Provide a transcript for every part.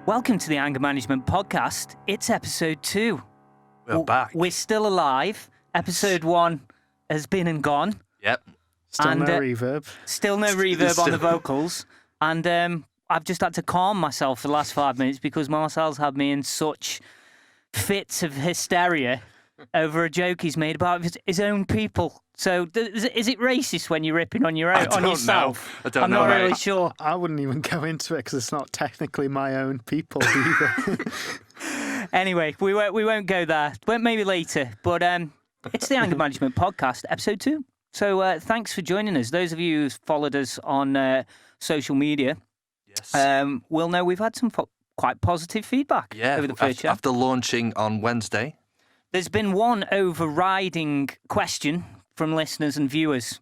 Welcome to the Anger Management Podcast. It's episode 2. We're back. We're still alive. Episode 1 has been and gone. Yep. Still no reverb. Still no reverb on the vocals. And I've just had to calm myself for the last 5 minutes because Marcel's had me in such fits of hysteria over a joke he's made about his own people. So is it racist when you're ripping on your own, on yourself? I don't I'm know. not really sure. I wouldn't even go into it because it's not technically my own people either. Anyway, we won't go there. But maybe later. But it's the Anger Management Podcast, episode 2. So thanks for joining us. Those of you who've followed us on social media, Yes. will know we've had some quite positive feedback over the first show. After launching on Wednesday. There's been one overriding question from listeners and viewers,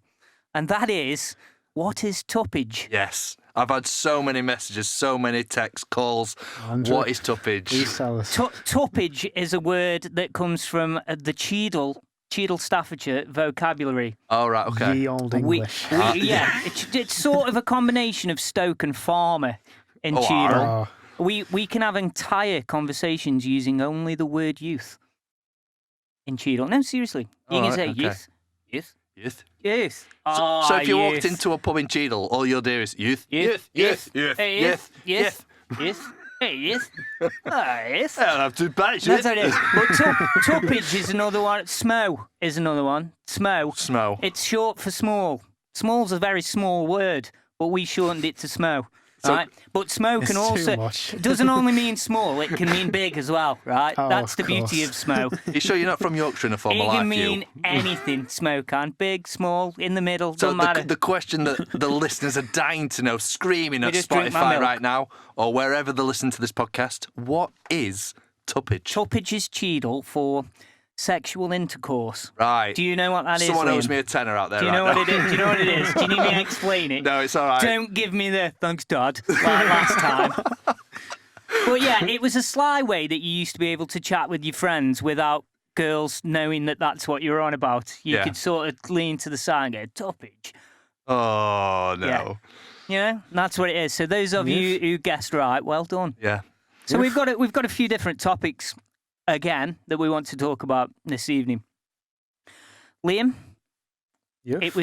and that is, what is tuppage? Yes. I've had so many messages, so many texts, calls. Andrew, What is tuppage? please tell us. Tuppage is a word that comes from the Cheadle, Staffordshire vocabulary. Oh, right, okay. Ye old English. It's sort of a combination of Stoke and Farmer in Cheadle. Oh, We can have entire conversations using only the word youth in Cheadle. No, seriously. You can Alright, say okay. youth. Youth. Youth. So if you walked into a pub in Cheadle, all you'll do is youth. Hey, youth. Hey, youth. Ah, yes. I don't have to bash That's how it is. But tuppage is another one. Smo is another one. Smo. Smo. It's short for small. Small's a very small word, but we shortened it to smo. So- Right? But smo It's can too also much. it doesn't only mean small, it can mean big as well, right? Oh, That's the of beauty of course. smo. You sure you're not from Yorkshire in a former It life, can mean you? anything, smo can. Big, small, in the middle, So doesn't matter. the question that the listeners are dying to know, screaming at just drink my Spotify milk. right now, or wherever they listen to this podcast, what is tuppage? Tuppage is Cheadle for sexual intercourse. Right. Do you know what that is, Someone owes Liam? me a tenner out there. Do you know right what now. it is? Do you know what it is? Do you need me to explain it? No, it's all right. Don't give me the thanks, Dad, like last time. But yeah, it was a sly way that you used to be able to chat with your friends without girls knowing that that's what you were on about. You Yeah. could sort of lean to the side and go, tuppage. Oh, no. Yeah. You know, that's what it is. So those of you who guessed right, well done. Yeah. So we've got a few different topics again that we want to talk about this evening. Liam, youth? it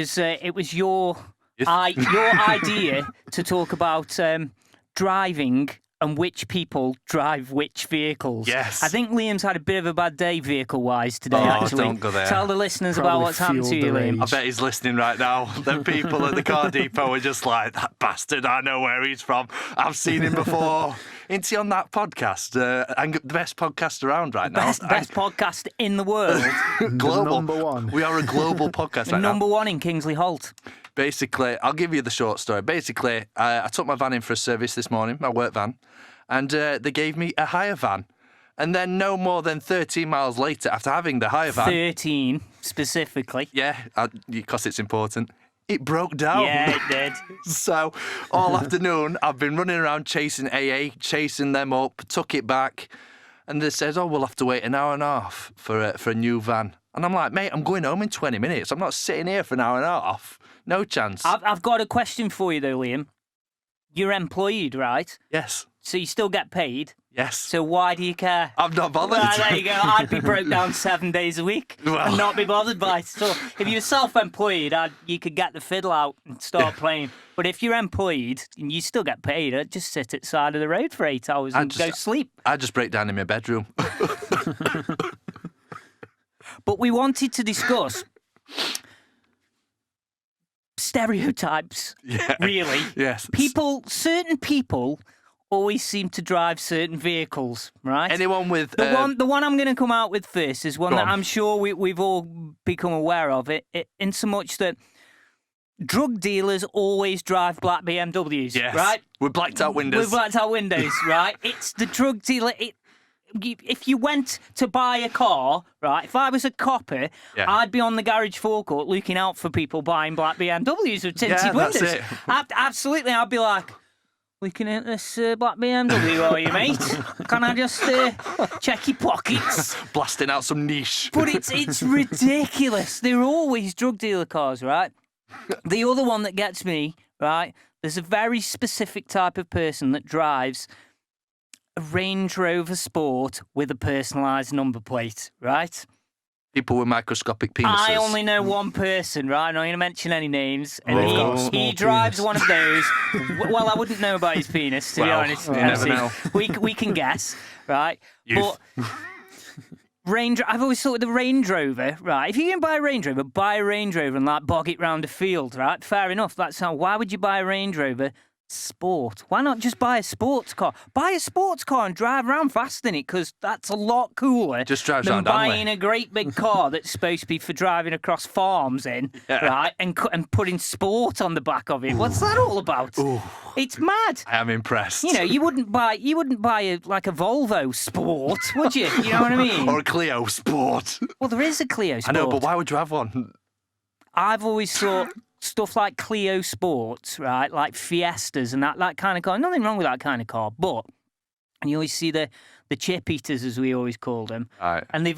was your Yes. your idea to talk about driving and which people drive which vehicles. Yes. I think Liam's had a bit of a bad day vehicle-wise today, Oh, actually. don't go there. Tell the listeners Probably about what's happened to fueled you, the Liam. I bet he's listening right now. The people at the car depot are just like, that bastard, I know where he's from. I've seen him before. Isn't he on that podcast? And the best podcast around right now. Best podcast in the world. Global. Number one. We are a global podcast right Number now. 1 in Kingsley Holt. Basically, I'll give you the short story. Basically, I took my van in for a service this morning, my work van, and they gave me a hire van. And then no more than 13 miles later, after having the hire van, 13, specifically. because it's important, it broke down. Yeah, it did. So all afternoon, I've been running around chasing AA, chasing them up, took it back, and they said, "Oh, we'll have to wait an hour and a half for a new van." And I'm like, "Mate, I'm going home in 20 minutes. I'm not sitting here for an hour and a half. No chance." I've got a question for you, though, Liam. You're employed, right? Yes, So you still get paid. yes. So why do you care? I'm not bothered. Well, there you go. I'd be broke down 7 days a week and not be bothered by it. So if you're self-employed, you could get the fiddle out and start playing. But if you're employed and you still get paid, I'd just sit at the side of the road for 8 hours and go sleep. I just break down in my bedroom. But we wanted to discuss stereotypes, Yeah. really. Yes. Certain people always seem to drive certain vehicles, right? Anyone with The one I'm going to come out with first is one Go that on. I'm sure we've all become aware of it in so much that drug dealers always drive black BMWs, yes, right? with blacked out windows. With blacked out windows, right? It's the drug dealer. If you went to buy a car, right, if I was a copper, Yeah. I'd be on the garage forecourt looking out for people buying black BMWs with tinted Yeah, that's windows. it. Absolutely, I'd be like, looking at this black BMW, are you, mate? Can I just check your pockets? Blasting out some niche. But it's ridiculous. They're always drug dealer cars, right? The other one that gets me, right, there's a very specific type of person that drives a Range Rover Sport with a personalised number plate, right? People with microscopic penises. I only know one person, right? I'm not going to mention any names. And They've got a small he drives penis. one of those. Well, I wouldn't know about his penis, to be Well, honest. you never know. We can guess, right? Youth. But I've always thought the Range Rover, right? If you're going to buy a Range Rover, buy a Range Rover and like bog it round a field, right? Fair enough. That's how. Why would you buy a Range Rover Sport? Why not just buy a sports car? Buy a sports car and drive around fast in it, because that's a lot cooler Just drives than around buying Hanley. a great big car that's supposed to be for driving across farms in, right? And putting sport on the back of it. What's that all about? It's mad. I am impressed. You know, you wouldn't buy a Volvo Sport, would you? You know what I mean? Or a Clio Sport. Well, there is a Clio Sport. I know, but why would you have one? I've always thought stuff like Clio Sports, right, like Fiestas and that kind of car. Nothing wrong with that kind of car, but and you always see the chip eaters, as we always call them, Right. and they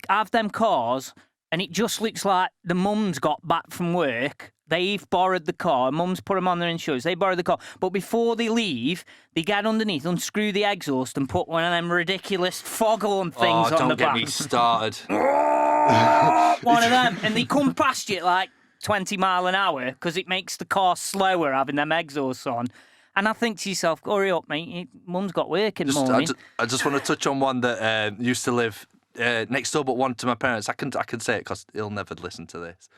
have them cars, and it just looks like the mum's got back from work. They've borrowed the car. Mum's put them on their insurance. They borrowed the car, but before they leave, they get underneath, unscrew the exhaust, and put one of them ridiculous foghorn things on the don't get back. me started. One of them, and they come past you at like 20 mile an hour because it makes the car slower having them exhausts on. And I think to yourself, hurry up, mate. Mum's got work in the morning. I just want to touch on one that used to live next door, but one to my parents. I can say it because he'll never listen to this.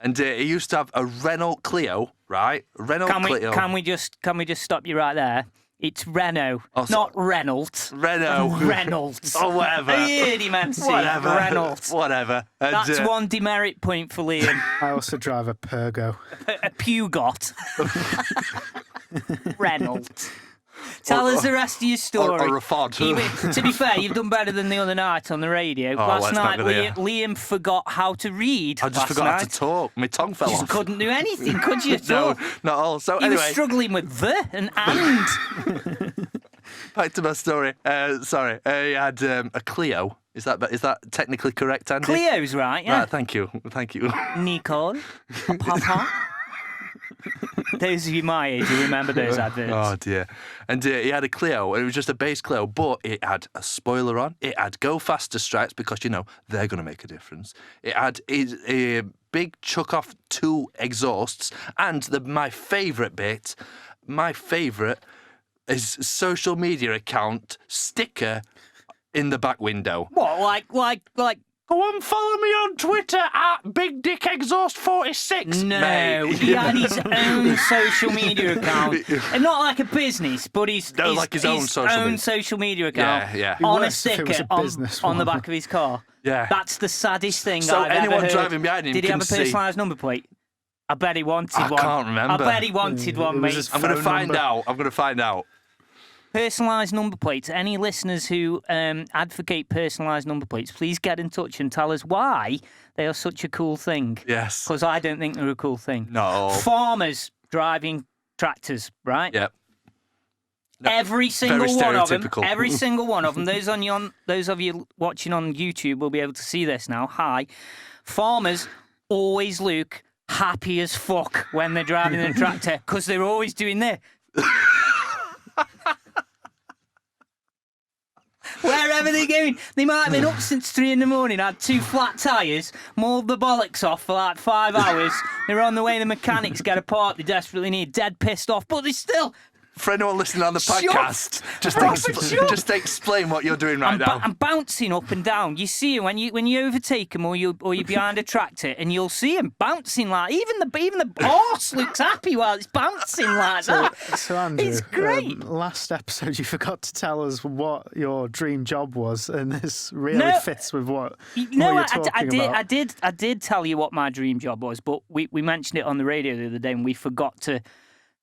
And he used to have a Renault Clio, right? Clio. Can we just stop you right there? It's Renault, not Reynolds. Renault. Reynolds. Or whatever. Whatever. Reynolds. Whatever. And, That's one demerit point for Liam. I also drive a Pergo. A Peugeot. Reynolds. Tell us the rest of your story. Or a Ford. To be fair, you've done better than the other night on the radio. Oh, Last let's night, not go there. Liam forgot how to read. I just last forgot night. how to talk. My tongue fell You off. just couldn't do anything, could you? At No, all? not all. So You were anyway, struggling with the and. back to my story. Sorry, he had a Clio. Is that technically correct, Andy? Cleo's right, yeah. Right, thank you. Nicole, Papa. Those of you my age who remember those adverts. Oh dear. And he had a Clio, and it was just a base Clio, but it had a spoiler on. It had go faster stripes because they're going to make a difference. It had a big chuck off 2 exhausts, and my favourite is social media account sticker in the back window. What, like? Go and follow me on Twitter at Big Dick Exhaust 46. No, mate. he had his own social media account, and not like a business, but his social media account. Yeah. On a Worse if it was sticker a business on the one. back of his car. Yeah. That's the saddest thing So I've ever anyone heard. driving behind him Did he can have a see- personalised number plate? I bet he wanted I one. can't remember. I bet he wanted one, It was mate. his I'm going to phone find number. out. I'm going to find out. Personalised number plates. Any listeners who advocate personalised number plates, please get in touch and tell us why they are such a cool thing. Yes. Because I don't think they're a cool thing. No. Farmers driving tractors, right? Yep. No, Every single very one of them. stereotypical. Every single one of them. Those of you watching on YouTube will be able to see this now. Hi. Farmers always look happy as fuck when they're driving a tractor because they're always doing this. Wherever they're going, they might have been up since 3 a.m, had 2 flat tyres, mauled the bollocks off for like 5 hours. They're on the way the mechanics get a part they desperately need, dead pissed off, but they still. For anyone listening on the Shut. podcast, just explain what you're doing right now. I'm bouncing up and down. You see when you overtake them or you're behind a tractor, and you'll see them bouncing like even the horse looks happy while it's bouncing like that. So Andrew, It's great. Last episode, you forgot to tell us what your dream job was, and this really fits with what you're talking about. I did tell you what my dream job was, but we mentioned it on the radio the other day, and we forgot to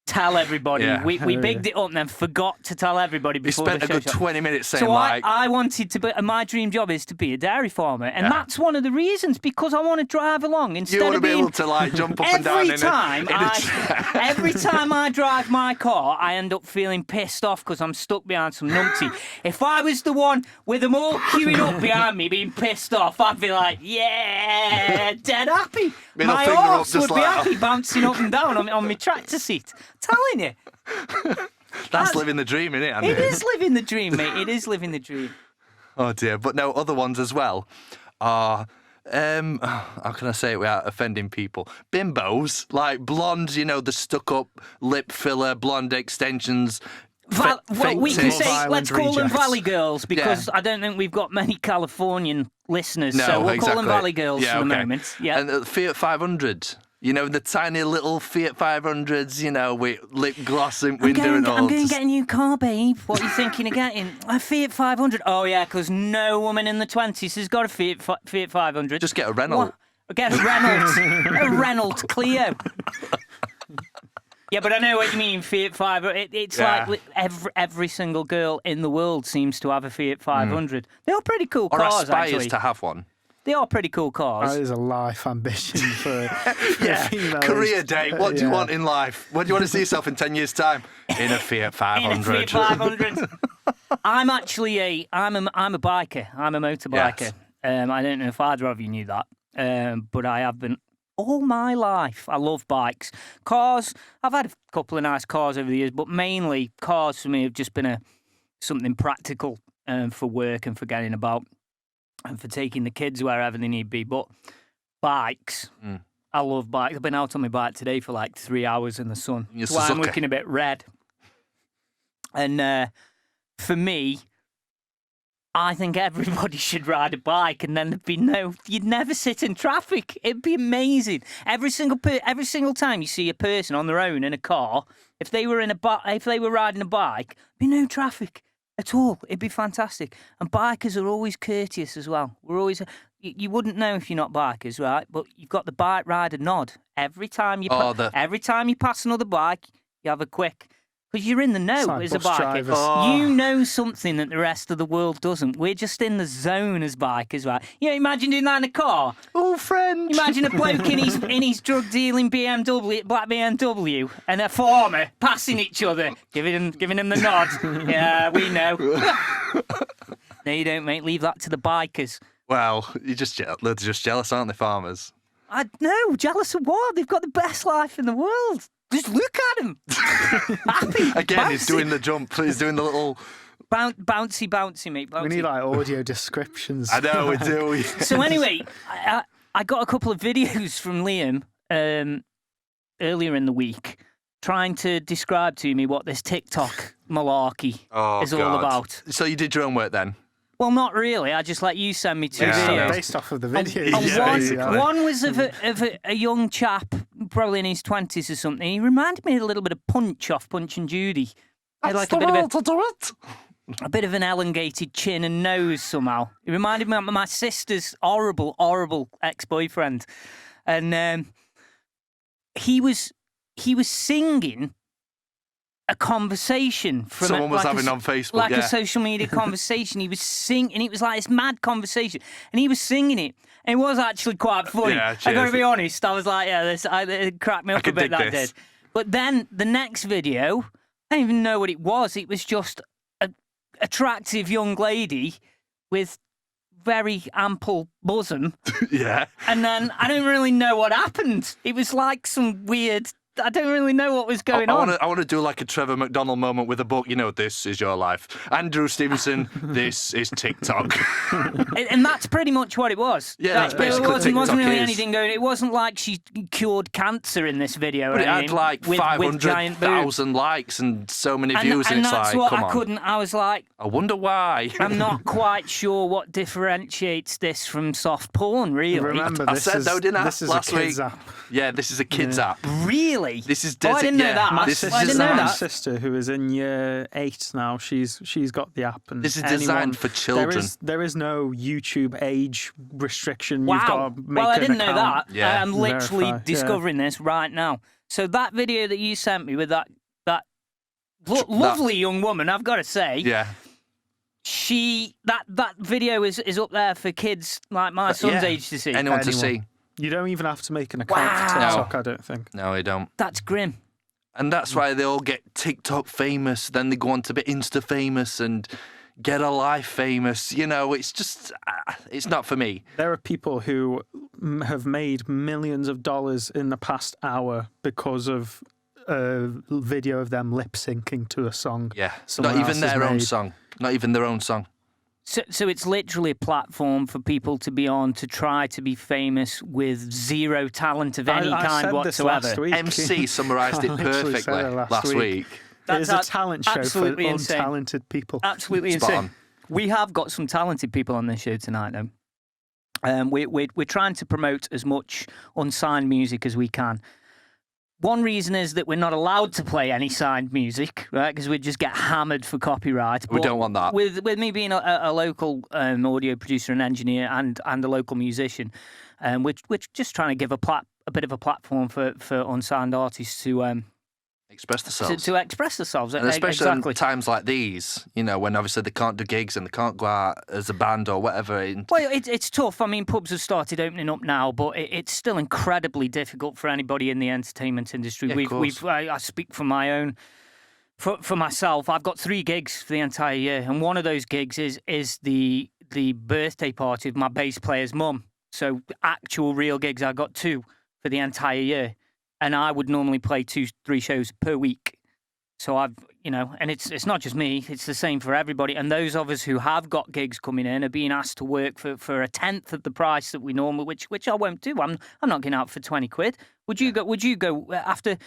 tell everybody. Yeah. We bigged it up and then forgot to tell everybody You before spent the a show good started. 20 minutes saying So like... I wanted to be, my dream job is to be a dairy farmer, and that's one of the reasons, because I want to drive along instead you want to of be being... able to like jump up and down Every time I drive my car, I end up feeling pissed off because I'm stuck behind some numpty. If I was the one with them all queuing up behind me being pissed off, I'd be like, yeah, dead happy. Middle My finger up, horse just would be like- happy bouncing up and down on my tractor seat. Telling you. That's living the dream, isn't it, Andy? It is living the dream, mate. It is living the dream. Oh dear, but no, other ones as well are, how can I say it without offending people? Bimbos, like blonde, you know, the stuck-up lip filler, blonde extensions. Well, we can tips. say, let's call them rejects. Valley Girls, because I don't think we've got many Californian listeners, No, so we'll exactly. call them Valley Girls for the okay. moment. Yeah. And the Fiat 500. You know, the tiny little Fiat 500s, you know, with lip gloss and window and all. I'm going to get a new car, babe. What are you thinking of getting? A Fiat 500. Oh, yeah, because no woman in the 20s has got a Fiat 500. Just get a Renault. What? Get a Renault. A Renault Clio. Yeah, but I know what you mean, Fiat 500. It's like every single girl in the world seems to have a Fiat 500. They are pretty cool Or cars, aspires actually. to have one. They are pretty cool cars. That is a life ambition for a female. Career day. What do you want in life? What do you want to see yourself in 10 years' time? In a Fiat 500. In a Fiat 500. I'm actually I'm a biker. I'm a motorbikeer. Yes. I don't know if either of you knew that, but I have been all my life. I love bikes. Cars, I've had a couple of nice cars over the years, but mainly cars for me have just been something practical for work and for getting about and for taking the kids wherever they need to be. But bikes, I love bikes. I've been out on my bike today for like 3 hours in the sun. That's why I'm looking a bit red. And for me, I think everybody should ride a bike, and then there'd be you'd never sit in traffic. It'd be amazing. Every single time you see a person on their own in a car, if they were riding a bike, there'd be no traffic at all. It'd be fantastic. And bikers are always courteous as well. We're always. You wouldn't know if you're not bikers, right? But you've got the bike rider nod every time you. Every time you pass another bike, you have a quick. Because you're in the know like as a bus biker. drivers. You know something that the rest of the world doesn't. We're just in the zone as bikers, right? You know, imagine doing that in a car. Oh, friend. Imagine a bloke in his drug dealing BMW, black BMW, and a farmer passing each other, giving him the nod. Yeah, we know. No, you don't, mate. Leave that to the bikers. Well, they're just jealous, aren't they, farmers? I know. Jealous of what? They've got the best life in the world. Just look at him. Happy. Again, bouncy. he's doing the jump. He's doing the little... Bouncy, mate. Bouncy. We need like audio descriptions. I know, we do. So anyway, I got a couple of videos from Liam earlier in the week trying to describe to me what this TikTok malarkey is all about. So you did your own work then? Well, not really. I just let you send me two videos. Based off of the video. One was of a young chap, probably in his 20s or something. He reminded me a little bit of Punch off Punch and Judy. Had like a bit of an elongated chin and nose somehow. He reminded me of my sister's horrible ex-boyfriend. And he was singing a conversation from someone was having on Facebook, a social media conversation. He was singing, and it was like this mad conversation, and he was singing it, and it was actually quite funny. Yeah, I got to be honest, I was like, it cracked me up a bit. That did. But then the next video, I don't even know what it was. It was just an attractive young lady with very ample bosom. Yeah. And then I don't really know what happened. It was like some weird. I don't really know what was going on. I want to do like a Trevor McDonald moment with a book. You know, this is your life. Andrew Stevenson, this is TikTok. And that's pretty much what it was. Yeah, that's basically it wasn't TikTok really is. anything going. It wasn't like she cured cancer in this video. But or it had anything, like with giant boobs. 500,000 likes and so many views, and it's that's like, what come I on. couldn't. I was like, I wonder why. I'm not quite sure what differentiates this from soft porn. Really, Remember, I said though, didn't I? This is last a kids week. app. Yeah, this is a kids app. Really? This is I didn't know that. My This is I didn't know my that. sister, who is in year 8 now, she's got the app. And This is designed for children. There is no YouTube age restriction. Wow. You've got to make well, I an didn't know account. that. Yeah. I'm literally Verify, discovering this right now. So that video that you sent me with that lovely young woman, I've got to say, Yeah. that video is up there for kids like my son's age to see. Anyone to see. You don't even have to make an account for Wow. TikTok, I don't think. No, I don't. That's grim. And that's why they all get TikTok famous, then they go on to be Insta famous and get a life famous. You know, it's just, it's not for me. There are people who have made millions of dollars in the past hour because of a video of them lip syncing to a song. Yeah, someone not else even has their own made. song. Not even their own song. So it's literally a platform for people to be on to try to be famous with zero talent of any I kind said whatsoever. This last week. MC summarised it I literally said perfectly it last week. It is a talent show for absolutely insane. untalented people. Absolutely Spot insane. on. We have got some talented people on this show tonight, though. We're trying to promote as much unsigned music as we can. One reason is that we're not allowed to play any signed music, right? Because we'd just get hammered for copyright. We don't want that. With me being a local audio producer and engineer and a local musician, we're just trying to give a bit of a platform for unsigned artists to Express themselves. to express themselves. And especially exactly. in times like these, when obviously they can't do gigs and they can't go out as a band or whatever. Well, it's tough. I mean, pubs have started opening up now, but it's still incredibly difficult for anybody in the entertainment industry. Yeah, I speak for my own, for myself. I've got 3 gigs for the entire year, and one of those gigs is the birthday party of my bass player's mum. So actual real gigs, I've got 2 for the entire year. And I would normally play 2-3 shows per week. So and it's not just me, it's the same for everybody. And those of us who have got gigs coming in are being asked to work for a tenth of the price that we normally, which I won't do. I'm not getting out for 20 quid. Would you go after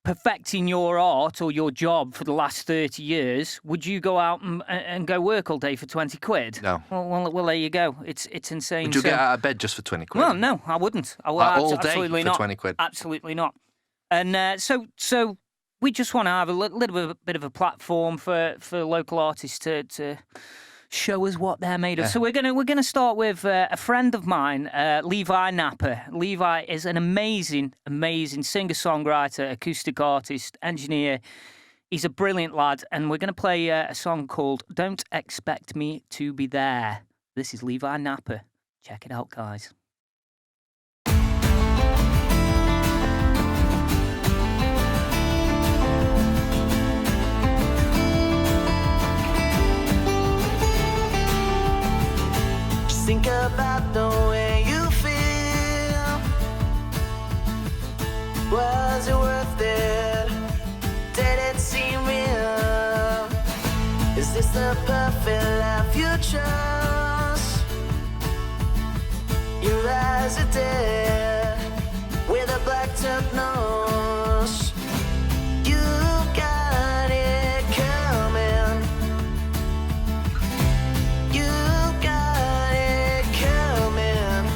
perfecting your art or your job for the last 30 years, would you go out and go work all day for 20 quid? No. Well, there you go. It's insane. Would you get out of bed just for 20 quid? Well, no, I wouldn't. I would All day absolutely for not. 20 quid? Absolutely not. And so we just want to have a little bit of a platform for local artists to show us what they're made of. Yeah. So we're gonna start with a friend of mine, Levi Nappa. Levi is an amazing singer-songwriter, acoustic artist, engineer. He's a brilliant lad, and we're gonna play a song called "Don't Expect Me to Be There." This is Levi Nappa. Check it out, guys. Think about the way you feel. Was it worth it? Did it seem real? Is this the perfect life you chose? Your eyes are dead with a black tip nose. You got it coming. You got it coming.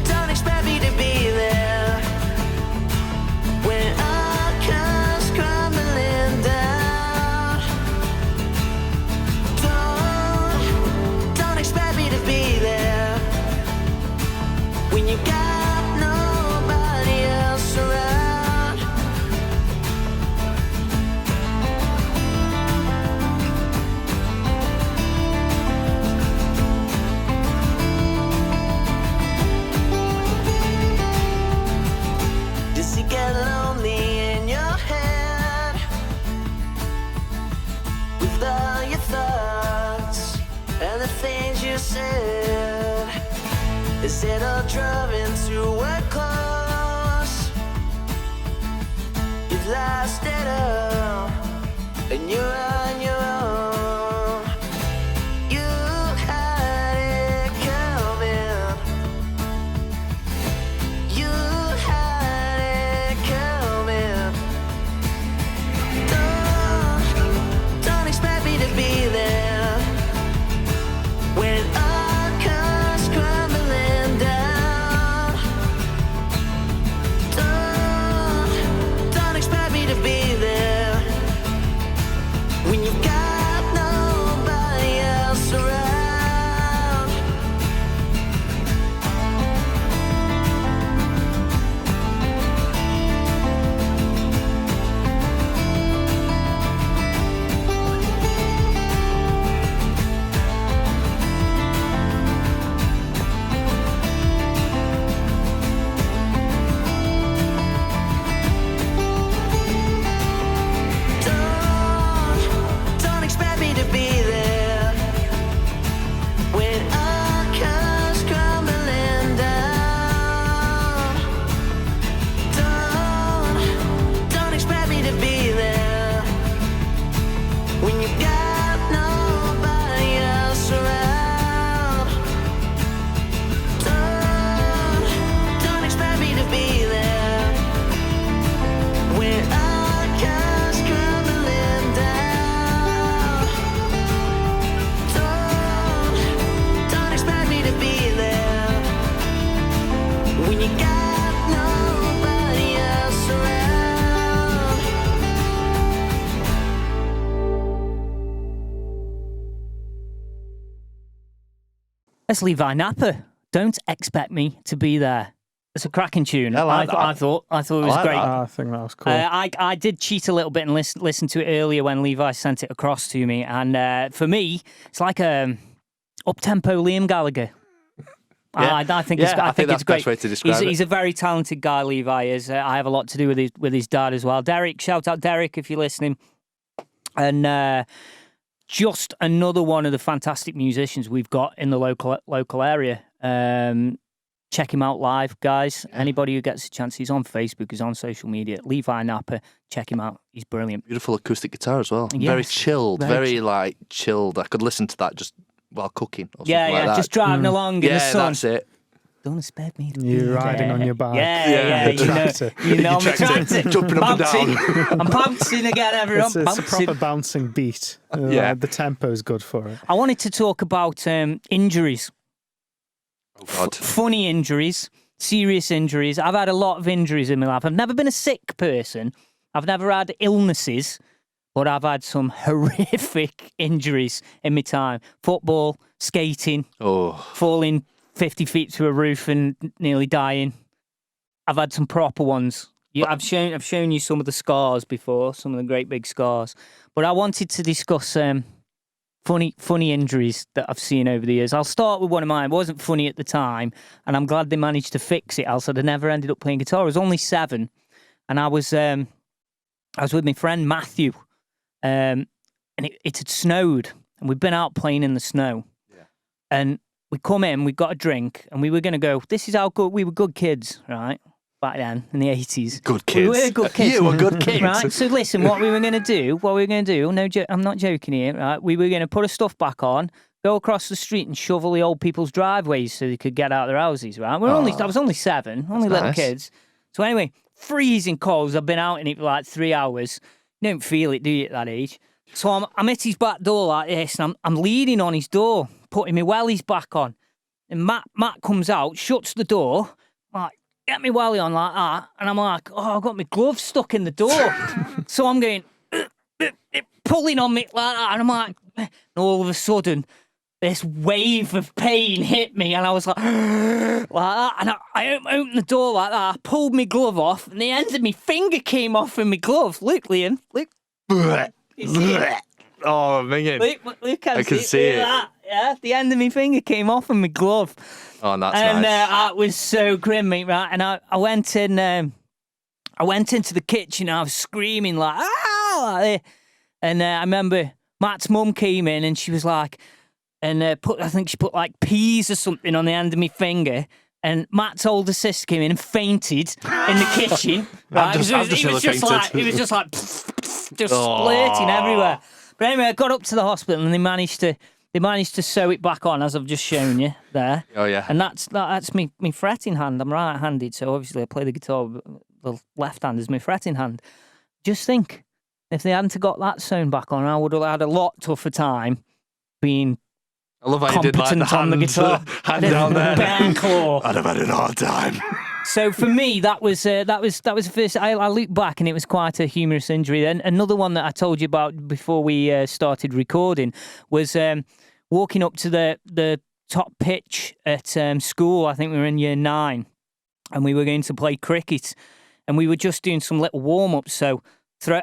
Don't expect me to be there when all comes crumbling down. Don't expect me to be there when you got nobody else around. Does it get lonely in your head with all your thoughts and the things you said? Is it all driven to a close? You've lost it all and you're on your own. You had it coming. You had it coming. Don't expect me to be there when all comes crumbling down. Don't expect me to be there when you got That's Levi Nappa. Don't expect me to be there. It's a cracking tune. Yeah, I thought it was like great. that. I think that was cool. I did cheat a little bit and listen to it earlier when Levi sent it across to me. And for me, it's like a up-tempo Liam Gallagher. Yeah. I think Yeah, it's, I think that's it's great. the best way to describe it. He's a very talented guy, Levi is. I have a lot to do with his dad as well. Derek, shout out Derek if you're listening. And just another one of the fantastic musicians we've got in the local area. Check him out live, guys. Yeah. Anybody who gets a chance, he's on Facebook, he's on social media. Levi Nappa, check him out. He's brilliant. Beautiful acoustic guitar as well. Yes. Very chilled, very like chilled. I could listen to that just while cooking or something like that. Just driving along in the sun. Yeah, that's it. Don't expect me to You're be riding there. on your bike. Yeah. You know I'm a tractor. Jumping up and down. I'm bouncing again, everyone. It's a proper bouncing beat. The tempo's good for it. I wanted to talk about injuries. Oh, God. Funny injuries, serious injuries. I've had a lot of injuries in my life. I've never been a sick person. I've never had illnesses, but I've had some horrific injuries in my time. Football, skating, falling 50 feet through a roof and nearly dying. I've had some proper ones. I've shown you some of the scars before, some of the great big scars. But I wanted to discuss funny injuries that I've seen over the years. I'll start with one of mine. It wasn't funny at the time, and I'm glad they managed to fix it, else I'd have never ended up playing guitar. I was only 7, and I was with my friend Matthew, and it had snowed, and we'd been out playing in the snow. Yeah. And we come in, we got a drink, and we were going to go, this is how good, we were good kids, right? Back then, in the 80s. Good kids. We were good kids. You were good kids. Right, so listen, what we were going to do, no, I'm not joking here, right? We were going to put our stuff back on, go across the street and shovel the old people's driveways so they could get out of their houses, right? I was only 7, little kids. So anyway, freezing cold. I've been out in it for like 3 hours. You don't feel it, do you, at that age? So I'm at his back door like this, and I'm leaning on his door, putting my wellies back on. And Matt comes out, shuts the door, like, get me welly on like that, and I'm like, I've got my glove stuck in the door. So I'm going, pulling on me like that, and I'm like, and all of a sudden, this wave of pain hit me, and I was like that, and I opened the door like that, I pulled my glove off, and the end of my finger came off in my glove. Look, Liam, look. Oh, man. Look, I can see it. That. Yeah, the end of my finger came off in my glove. Oh, that's and, nice. That was so grim, mate, right? And I went in, I went into the kitchen, and I was screaming like, like and I remember Matt's mum came in, and she was like, and I think she put like peas or something on the end of my finger. And Matt's older sister came in and fainted in the kitchen. Right? It was just like splurting everywhere. But anyway, I got up to the hospital, and they managed to sew it back on, as I've just shown you there. Oh yeah. And that's me fretting hand. I'm right-handed, so obviously I play the guitar with the left hand as my fretting hand. Just think, if they hadn't got that sewn back on, I would have had a lot tougher time being I love how you did like the hand, on the guitar. Hand down there. Bare claw. I'd have had an hard time. So for me, that was the first. I look back, and it was quite a humorous injury. And another one that I told you about before we started recording was walking up to the top pitch at school. I think we were in year 9, and we were going to play cricket, and we were just doing some little warm ups. So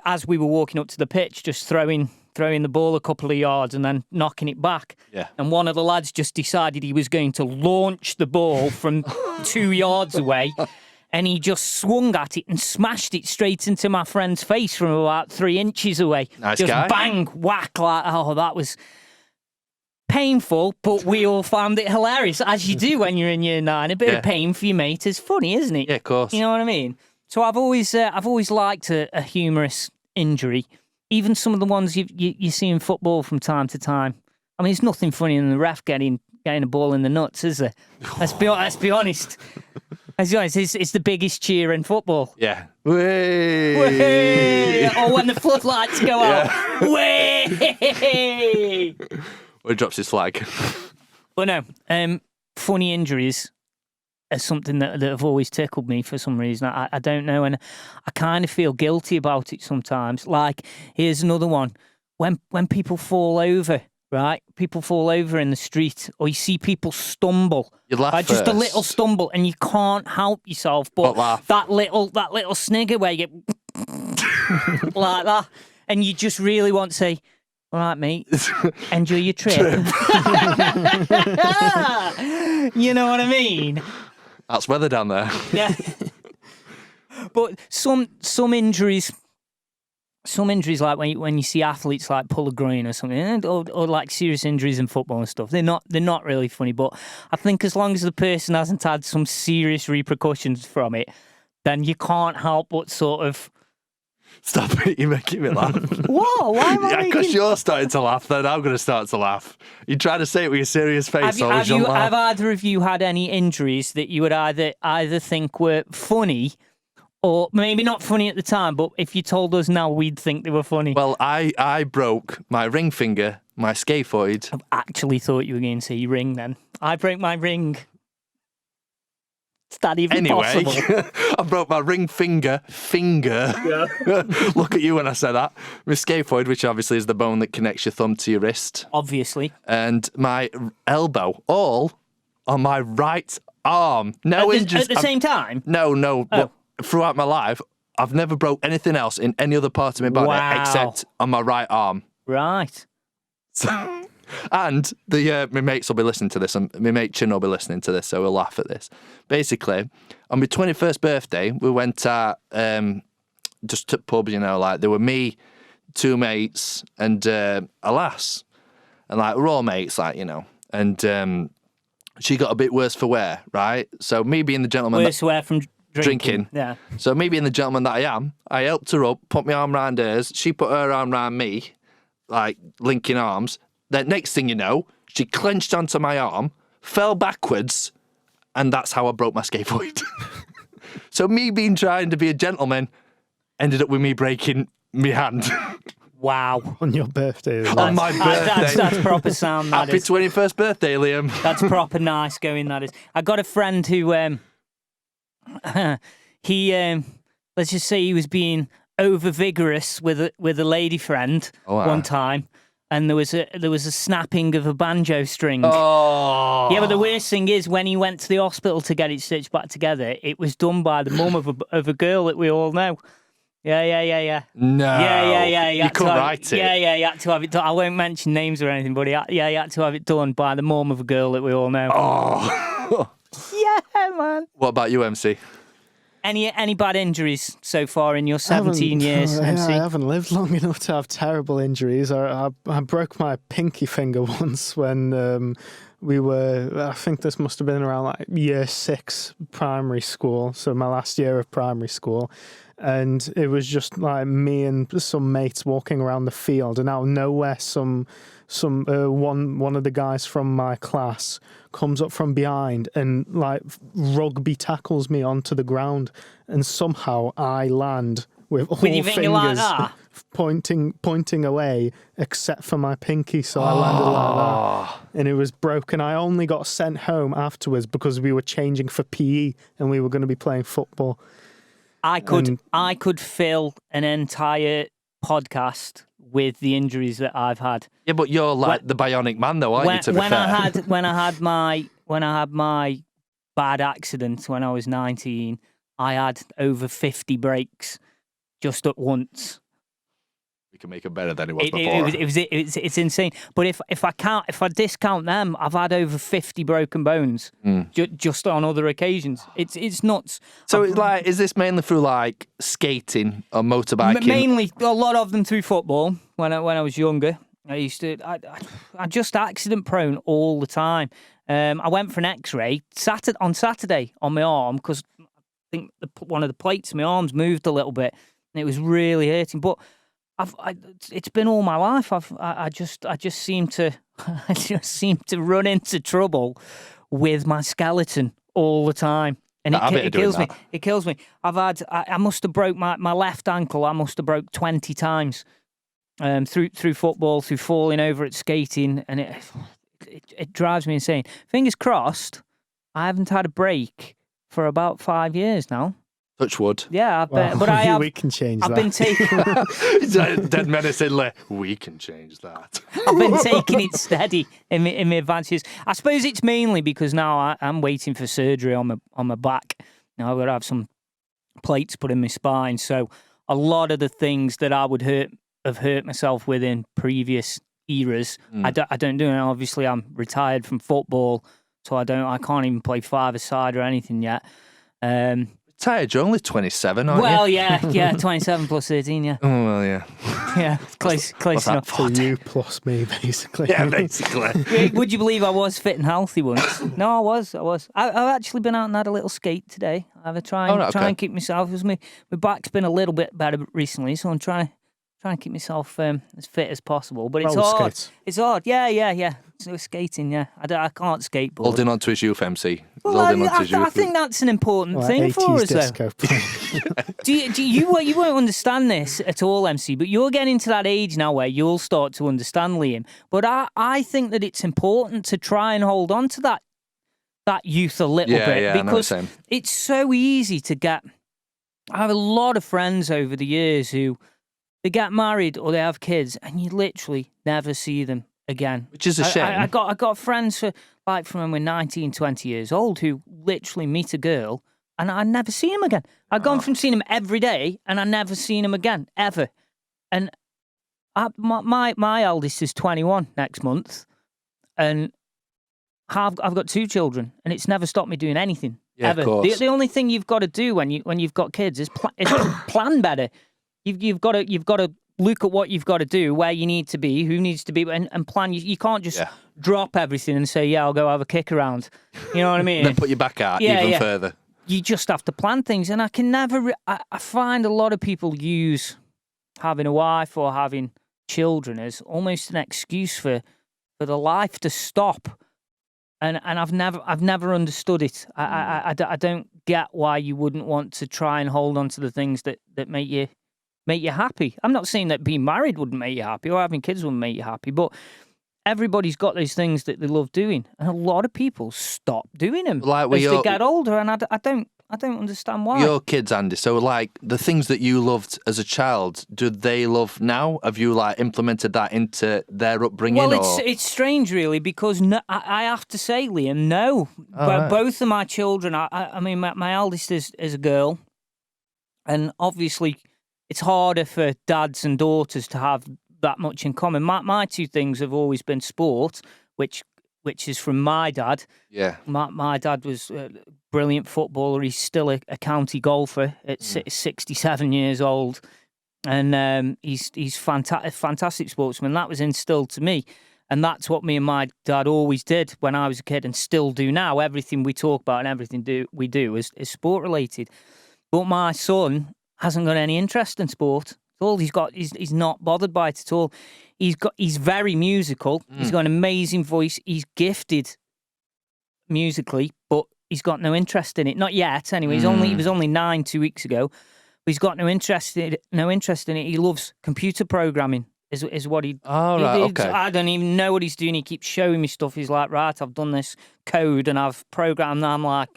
as we were walking up to the pitch, just throwing the ball a couple of yards and then knocking it back. Yeah. And one of the lads just decided he was going to launch the ball from 2 yards away, and he just swung at it and smashed it straight into my friend's face from about 3 inches away. Nice just guy. Bang, whack, like, that was painful, but we all found it hilarious, as you do when you're in year 9. A bit of pain for your mate is funny, isn't it? Yeah, of course. You know what I mean? So I've always liked a humorous injury. Even some of the ones you see in football from time to time. I mean, it's nothing funnier than the ref getting a ball in the nuts, is there? Let's be honest. It's the biggest cheer in football. Yeah. Way. Way! Or when the floodlights go out. Way! Or he drops his flag. But no, funny injuries are something that have always tickled me for some reason. I don't know, and I kind of feel guilty about it sometimes. Like, here's another one. When people fall over right? People fall over in the street, or you see people stumble. You laugh Just a first. little stumble, and you can't help yourself but laugh. that little snigger where you get like that, and you just really want to say, "All right, mate, enjoy your trip." You know what I mean? That's weather down there. Yeah. But some injuries. Some injuries, like when you see athletes like pull a groin or something, or like serious injuries in football and stuff, they're not really funny. But I think as long as the person hasn't had some serious repercussions from it, then you can't help but sort of. Stop it! You're making me laugh. Whoa! Why am I Yeah, because making... you're starting to laugh, then I'm going to start to laugh. You try to say it with your serious face, Have either of you had any injuries that you would either think were funny? Or maybe not funny at the time, but if you told us now, we'd think they were funny. Well, I broke my ring finger, my scaphoid. I actually thought you were going to say your ring then. I broke my ring. Is that even possible? I broke my ring finger. Yeah. Look at you when I said that. My scaphoid, which obviously is the bone that connects your thumb to your wrist. Obviously. And my elbow, all on my right arm. No injuries. At the same time? No. Oh. But throughout my life, I've never broke anything else in any other part of my body except on my right arm. Right. So, and my mates will be listening to this, and my mate Chin will be listening to this, so we'll laugh at this. Basically, on my 21st birthday, we went at just to pubs, like there were me, two mates, and a lass, and like we're all mates, and she got a bit worse for wear, right? So me being the gentleman, Worse for wear from drinking. Yeah. So me being the gentleman that I am, I helped her up, put my arm around hers. She put her arm around me, like linking arms. Then next thing you know, she clenched onto my arm, fell backwards, and that's how I broke my scaphoid. So me trying to be a gentleman ended up with me breaking my hand. Wow. On your birthday. On my birthday. That's proper sound, that Happy is. 21st birthday, Liam. That's proper nice going, that is. I got a friend who, let's just say he was being over vigorous with a lady friend one time, and there was a snapping of a banjo string. Oh. Yeah, but the worst thing is when he went to the hospital to get it stitched back together, it was done by the mum of a girl that we all know. Yeah. No. Yeah. You couldn't write it. Yeah, you had to have it done. I won't mention names or anything, but he had to have it done by the mum of a girl that we all know. Oh. Yeah, man. What about you, MC? Any bad injuries so far in your 17 years, MC? I haven't lived long enough to have terrible injuries. I broke my pinky finger once when we were, I think this must have been around like year 6 primary school, so my last year of primary school. And it was just like me and some mates walking around the field, and out of nowhere, one of the guys from my class comes up from behind and like rugby tackles me onto the ground, and somehow I land with all your finger like fingers that? pointing away, except for my pinky. So I landed like that, and it was broken. I only got sent home afterwards because we were changing for PE and we were going to be playing football. I could fill an entire podcast with the injuries that I've had. Yeah, but you're like the bionic man, though, aren't you? To be fair. When I had my bad accident when I was 19, I had over 50 breaks just at once. We can make it better than it was before. It's insane. But if I discount them, I've had over 50 broken bones just on other occasions. It's nuts. So is this mainly through like skating or motorbiking? Mainly, a lot of them through football. When I was younger, I just accident prone all the time. I went for an X-ray on Saturday on my arm because I think one of the plates of my arms moved a little bit and it was really hurting. But it's been all my life. I just seem to run into trouble with my skeleton all the time, and it kills me. It kills me. I must have broke my left ankle. I must have broke 20 times through football, through falling over at skating, and it drives me insane. Fingers crossed, I haven't had a break for about 5 years now. Touch wood. Yeah, Well, but I have. we can change I've that. been taking. Dead menacingly. We can change that. I've been taking it steady in my advances. I suppose it's mainly because now I'm waiting for surgery on my back. Now I've got to have some plates put in my spine. So a lot of the things that I would have hurt myself with in previous eras, I don't do it. Obviously, I'm retired from football, so I can't even play five-a-side or anything yet. Tired, you're only 27, aren't you? Well, yeah, 27 plus 13, yeah. Oh, well, yeah. Yeah, close enough. So you plus me, basically. Yeah, basically. Would you believe I was fit and healthy once? No, I was. I've actually been out and had a little skate today. I've try and keep myself. Because my back's been a little bit better recently, so I'm trying to keep myself as fit as possible. But it's Roller hard. skates. It's hard. Yeah. So skating, yeah. I can't skateboard. Holding on to his youth, MC. Well, I think that's an important thing for us, though. Do you won't understand this at all, MC, but you're getting to that age now where you'll start to understand, Liam. But I think that it's important to try and hold on to that youth a little bit because it's so easy to get. I have a lot of friends over the years who they get married or they have kids, and you literally never see them again. Which is a shame. I got friends from when we're 19, 20 years old who literally meet a girl and I never see him again. I've gone from seeing him every day and I never seen him again, ever. And my eldest is 21 next month and I've got 2 children and it's never stopped me doing anything, ever. Of course. The only thing you've got to do when you've got kids is plan better. You've got to look at what you've got to do, where you need to be, who needs to be, and plan. You can't just drop everything and say, yeah, I'll go have a kick around. You know what I mean? Then put your back out even further. You just have to plan things. And I can never... I find a lot of people use having a wife or having children as almost an excuse for the life to stop. And I've never understood it. I don't get why you wouldn't want to try and hold on to the things that make you happy. I'm not saying that being married wouldn't make you happy or having kids wouldn't make you happy, but everybody's got those things that they love doing, and a lot of people stop doing them as they get older, and I don't understand why. Your kids, Andy, so like the things that you loved as a child, do they love now? Have you like implemented that into their upbringing? Well, it's strange really because I have to say, Liam, no. But both of my children, I mean, my eldest is a girl, and obviously it's harder for dads and daughters to have that much in common. My 2 things have always been sport, which is from my dad. Yeah. My dad was a brilliant footballer. He's still a county golfer at 67 years old. And he's fantastic sportsman. That was instilled to me. And that's what me and my dad always did when I was a kid and still do now. Everything we talk about and everything we do is sport related. But my son hasn't got any interest in sport at all. He's not bothered by it at all. He's very musical. He's got an amazing voice. He's gifted musically, but he's got no interest in it. Not yet, anyway. He was only 9 2 weeks ago. But he's got no interest in it. He loves computer programming. Is what he. Oh, right, okay. I don't even know what he's doing. He keeps showing me stuff. He's like, right, I've done this code and I've programmed. And I'm like,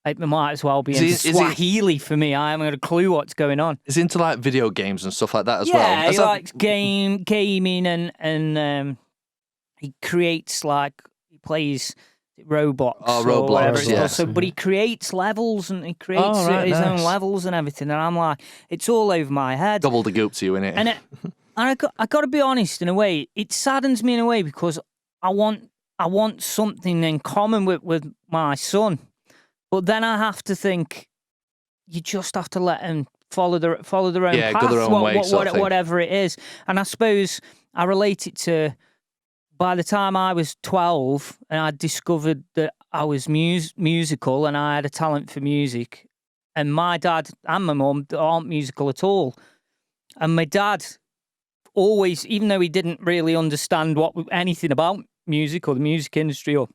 it might as well be into Swahili for me. I haven't got a clue what's going on. Is he into like video games and stuff like that as well? Yeah, he likes gaming and he creates he plays robots or whatever it's called. So, but he creates levels and he creates his own levels and everything. And I'm like, it's all over my head. Double the goop to you, innit? And I got to be honest, in a way, it saddens me in a way because I want something in common with my son. But then I have to think, you just have to let them follow their own path, go their own way, whatever it is. And I suppose I relate it to, by the time I was 12 and I discovered that I was musical and I had a talent for music, and my dad and my mum aren't musical at all. And my dad always, even though he didn't really understand anything about music or the music industry or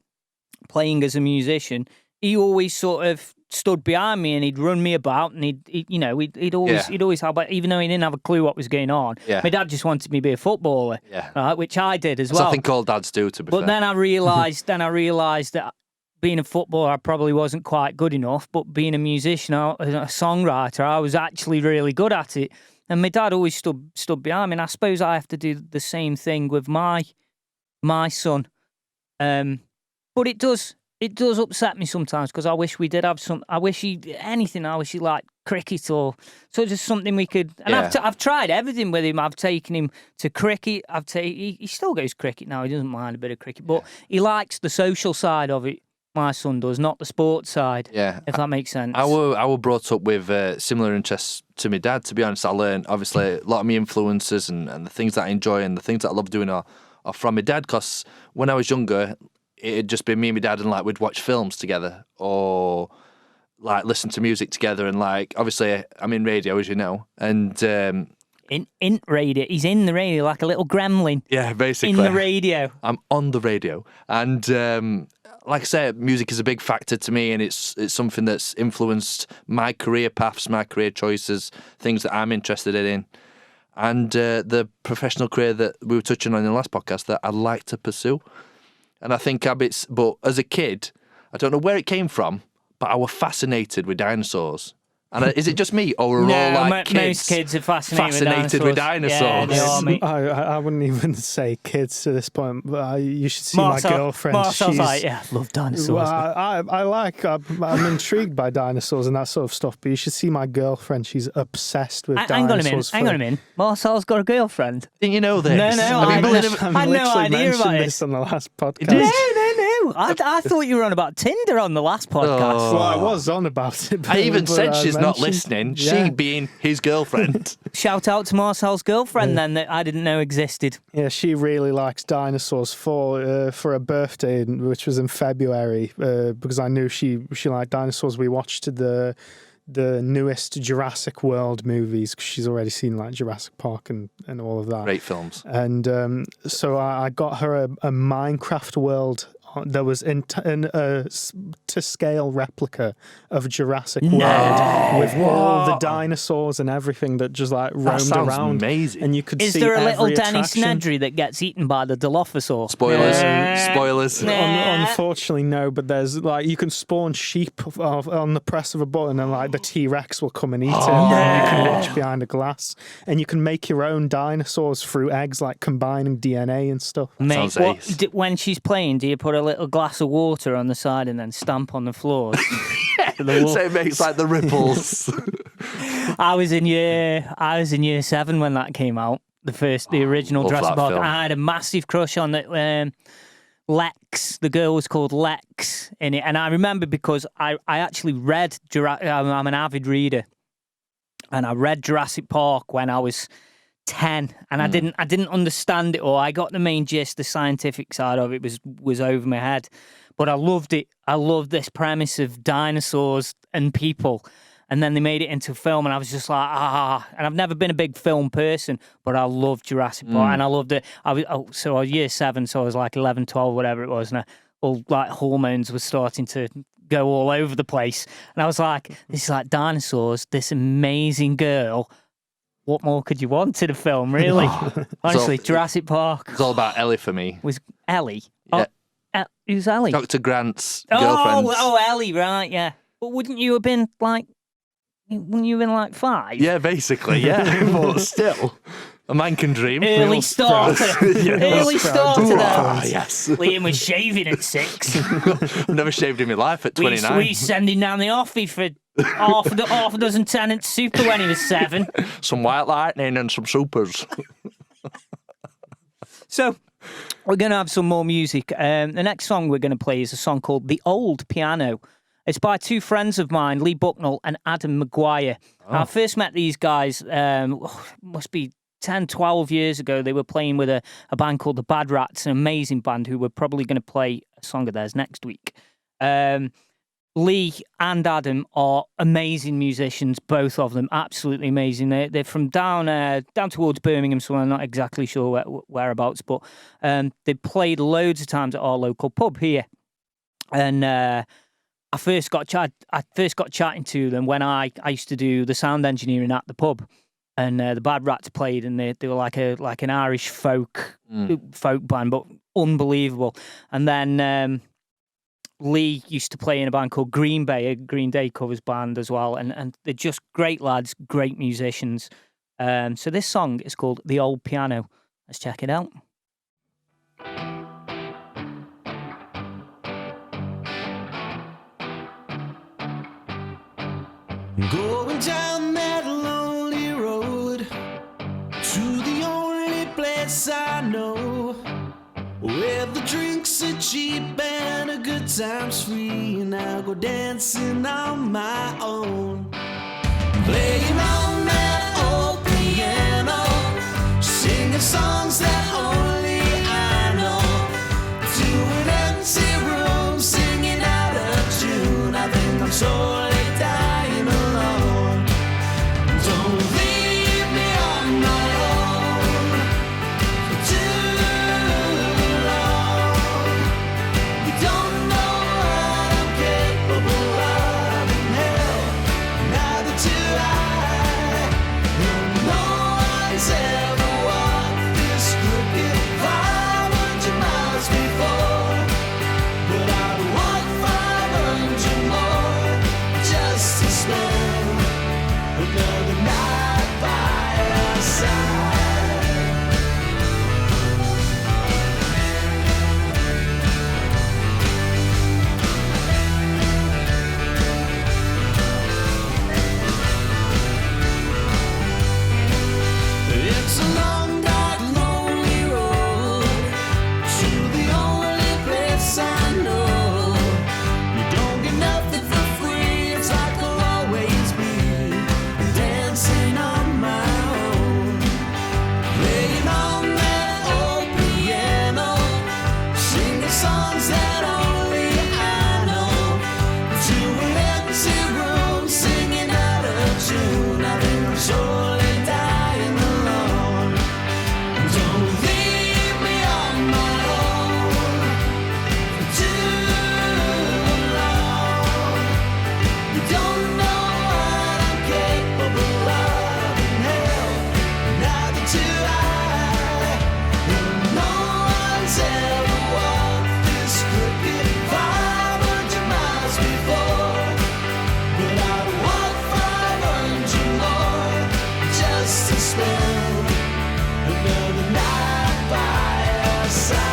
playing as a musician, he always sort of stood behind me and he'd run me about and he'd always help. Even though he didn't have a clue what was going on, my dad just wanted me to be a footballer, right, which I did as well. I think all dads do, to be fair. But then I realised that being a footballer, I probably wasn't quite good enough, but being a musician, a songwriter, I was actually really good at it. And my dad always stood behind me. And I suppose I have to do the same thing with my son. But it does upset me sometimes because I wish we did have some. I wish he liked cricket or so just something we could. And I've tried everything with him. I've taken him to cricket. He still goes cricket now. He doesn't mind a bit of cricket, but he likes the social side of it. My son does, not the sports side. Yeah, if that makes sense. I were brought up with similar interests to my dad. To be honest, I learned obviously a lot of my influences and the things that I enjoy and the things that I love doing are from my dad. Because when I was younger, it'd just be me and my dad, and like we'd watch films together or like listen to music together. And like obviously, I'm in radio, as you know, and in radio, he's in the radio like a little gremlin. Yeah, basically in the radio. I'm on the radio, and like I said, music is a big factor to me, and it's something that's influenced my career paths, my career choices, things that I'm interested in, and the professional career that we were touching on in the last podcast that I'd like to pursue. And I think but as a kid, I don't know where it came from, but I was fascinated with dinosaurs. And is it just me, or are all like kids? Most kids are fascinated with dinosaurs. Yeah, they are, mate. I wouldn't even say kids to this point. But you should see my girlfriend. Marcel's like, yeah, I love dinosaurs. Well, I'm intrigued by dinosaurs and that sort of stuff. But you should see my girlfriend. She's obsessed with dinosaurs. Hang on a minute. Marcel's got a girlfriend. Didn't you know this? No, I had no idea about this on the last podcast. No. I thought you were on about Tinder on the last podcast. Well, I was on about it. I even said she's not listening. Yeah. She being his girlfriend. Shout out to Marcel's girlfriend then that I didn't know existed. Yeah, she really likes dinosaurs. For her birthday, which was in February, because I knew she liked dinosaurs. We watched the newest Jurassic World movies because she's already seen like Jurassic Park and all of that. Great films. And so I got her a Minecraft world that was in to scale replica of Jurassic World with all the dinosaurs and everything that just like roamed around. Amazing. And you could Is see there a little every Danny attraction. Snedry that gets eaten by the Dilophosaur? Spoilers. Unfortunately, no. But there's like you can spawn sheep on the press of a button, and like the T-Rex will come and eat it. And you can watch behind a glass, and you can make your own dinosaurs through eggs, like combining DNA and stuff. Mate, when she's playing, do you put a little glass of water on the side and then stamp on the floors? So it makes like the ripples. I was in year 7 when that came out. The original Jurassic Park. I had a massive crush on it. Lex, the girl was called Lex in it, and I remember because I actually read I'm an avid reader, and I read Jurassic Park when I was 10, and I didn't understand it all. I got the main gist. The scientific side of it was over my head, but I loved it. I loved this premise of dinosaurs and people, and then they made it into film, and I was just like, and I've never been a big film person, but I loved Jurassic Park, and I loved it. I was year 7, so I was like 11, 12, whatever it was, and all like hormones were starting to go all over the place, and I was like, this is like dinosaurs, this amazing girl. What more could you want in a film, really? Honestly, Jurassic Park. It's all about Ellie for me. Was Ellie? Yeah. Who's Ellie? Dr. Grant's girlfriend. Oh, Ellie, right, yeah. But wouldn't you have been like 5? Yeah, basically, yeah. But still, a man can dream. Early starter. Early starter there. Yes. Liam was shaving at 6. I've never shaved in my life at 29. We send him down the offie for half a dozen Tennant super when he was 7. Some White Lightning and some supers. So, we're going to have some more music. The next song we're going to play is a song called The Old Piano. It's by 2 friends of mine, Leigh Bucknall and Adam MacGuire. I first met these guys, must be 10, 12 years ago. They were playing with a band called the Bad Rats, an amazing band who were probably going to play a song of theirs next week. Leigh and Adam are amazing musicians, both of them, absolutely amazing. They're from down towards Birmingham, so I'm not exactly sure whereabouts, but they played loads of times at our local pub here. And I first got chatting to them when I used to do the sound engineering at the pub, and the Bad Rats played, and they were like an Irish folk band, but unbelievable. And then Leigh used to play in a band called Green Bay, a Green Day covers band as well, and they're just great lads, great musicians. So this song is called The Old Piano. Let's check it out. Going down that lonely road to the only place I know where the drinks are cheap and a good time's free, and I go dancing on my own, playing on that old piano, singing songs that only I know, to an empty room, singing out of tune. I think I'm slowly dying alone. Don't leave me on my own for too long. You don't know what I'm capable of in hell, neither do I. And no one's ever walked this crooked 500 miles before, but I'd walk 500 more just to spend another night by your side. It's a long, dark, lonely road to the only place I know. You don't get nothing for free, it's like I'll always be dancing on my own, playing on that old piano, singing songs that only I know, to an empty room, singing out of tune. I think I'm slowly dying alone. Don't leave me on my own for too long. You don't know what I'm capable of in hell, neither do I. And no one's ever walked this crooked 500 miles before, but I'd walk 500 more just to spend another night by your side.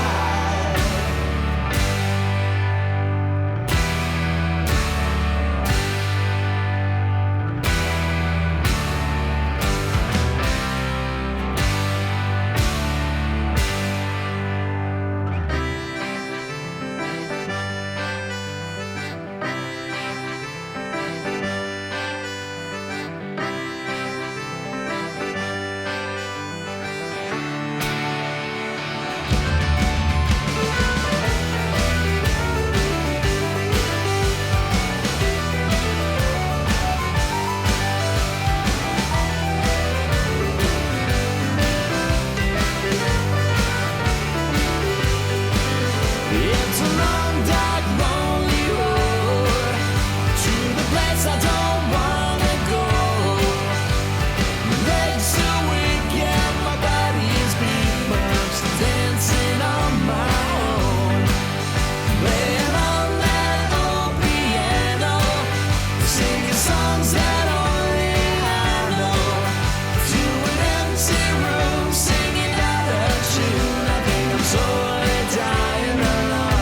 It's a long, dark, lonely road to the place I don't wanna go. My legs are weak and my body is beat, but I'm still dancing on my own, playing on that old piano, singing songs that only I know, to an empty room, singing out of tune. I think I'm slowly dying alone.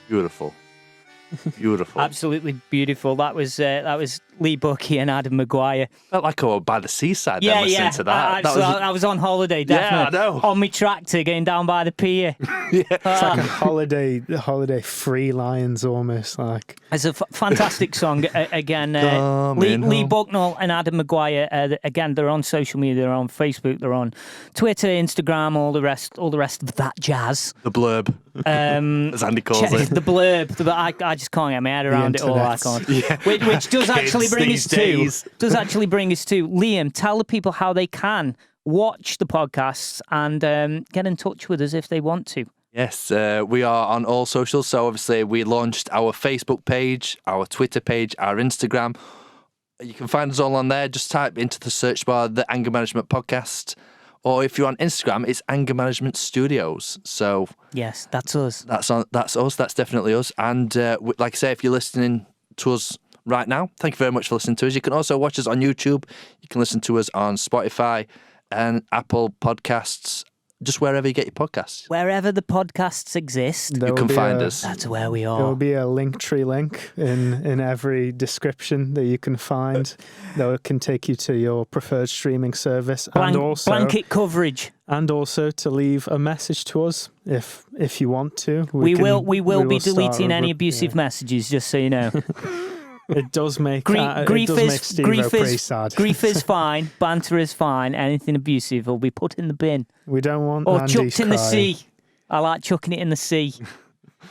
Beautiful. Beautiful. Absolutely beautiful. That was Lee Bucky and Adam MacGuire. Felt like I was by the seaside then listening to that. I was on holiday, definitely. Yeah, I know. On my tractor going down by the pier. It's like a holiday free lions almost like. It's a fantastic song. Again, Coming Lee home. Bucknall and Adam MacGuire. Again, they're on social media. They're on Facebook. They're on Twitter, Instagram, all the rest of that jazz. The blurb, as Andy calls it. The blurb. I just can't get my head around it all. I can't. Yeah. Which does actually Kids bring these us days. to Liam. Tell the people how they can watch the podcasts and get in touch with us if they want to. Yes, we are on all socials. So obviously we launched our Facebook page, our Twitter page, our Instagram. You can find us all on there. Just type into the search bar the Anger Management Podcast. Or if you're on Instagram, it's Anger Management Studios. So yes, that's us. That's us. That's definitely us. And like I say, if you're listening to us right now, thank you very much for listening to us. You can also watch us on YouTube. You can listen to us on Spotify and Apple Podcasts. Just wherever you get your podcasts. Wherever the podcasts exist, you can find us. That's where we are. There will be a Linktree link in every description that you can find that can take you to your preferred streaming service. And also blanket coverage. And also to leave a message to us if you want to. We will be deleting any abusive messages, just so you know. It does make Steve-O pretty sad. Grief is fine. Banter is fine. Anything abusive will be put in the bin. We don't want or Andy's chucked in the crying. sea. I like chucking it in the sea.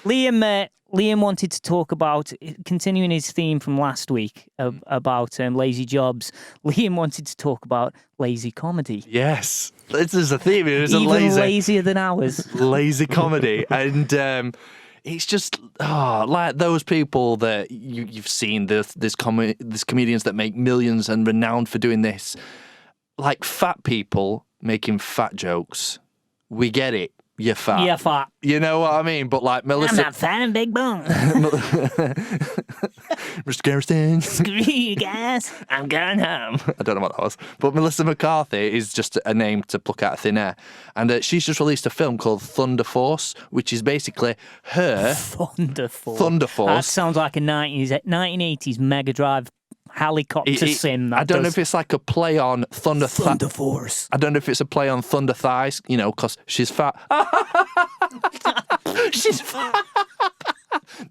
Liam wanted to talk about, continuing his theme from last week about lazy jobs. Liam wanted to talk about lazy comedy. Yes, this is a theme. It is even lazier than ours. Lazy comedy, and. It's just like those people that you've seen. There's comedians that make millions and renowned for doing this. Like fat people making fat jokes. We get it. You're fat. You're fat. You know what I mean? But like Melissa... I'm not fat and big bone. Mr. Garrison. Screw you guys. I'm going home. I don't know what that was. But Melissa McCarthy is just a name to pluck out of thin air. And she's just released a film called Thunder Force, which is basically her... Thunder Force. Thunder Force. That sounds like a 1980s Mega Drive helicopter sim. I don't know if it's like a play on Thunder Force. I don't know if it's a play on Thunder Thighs, because she's fat. She's fat.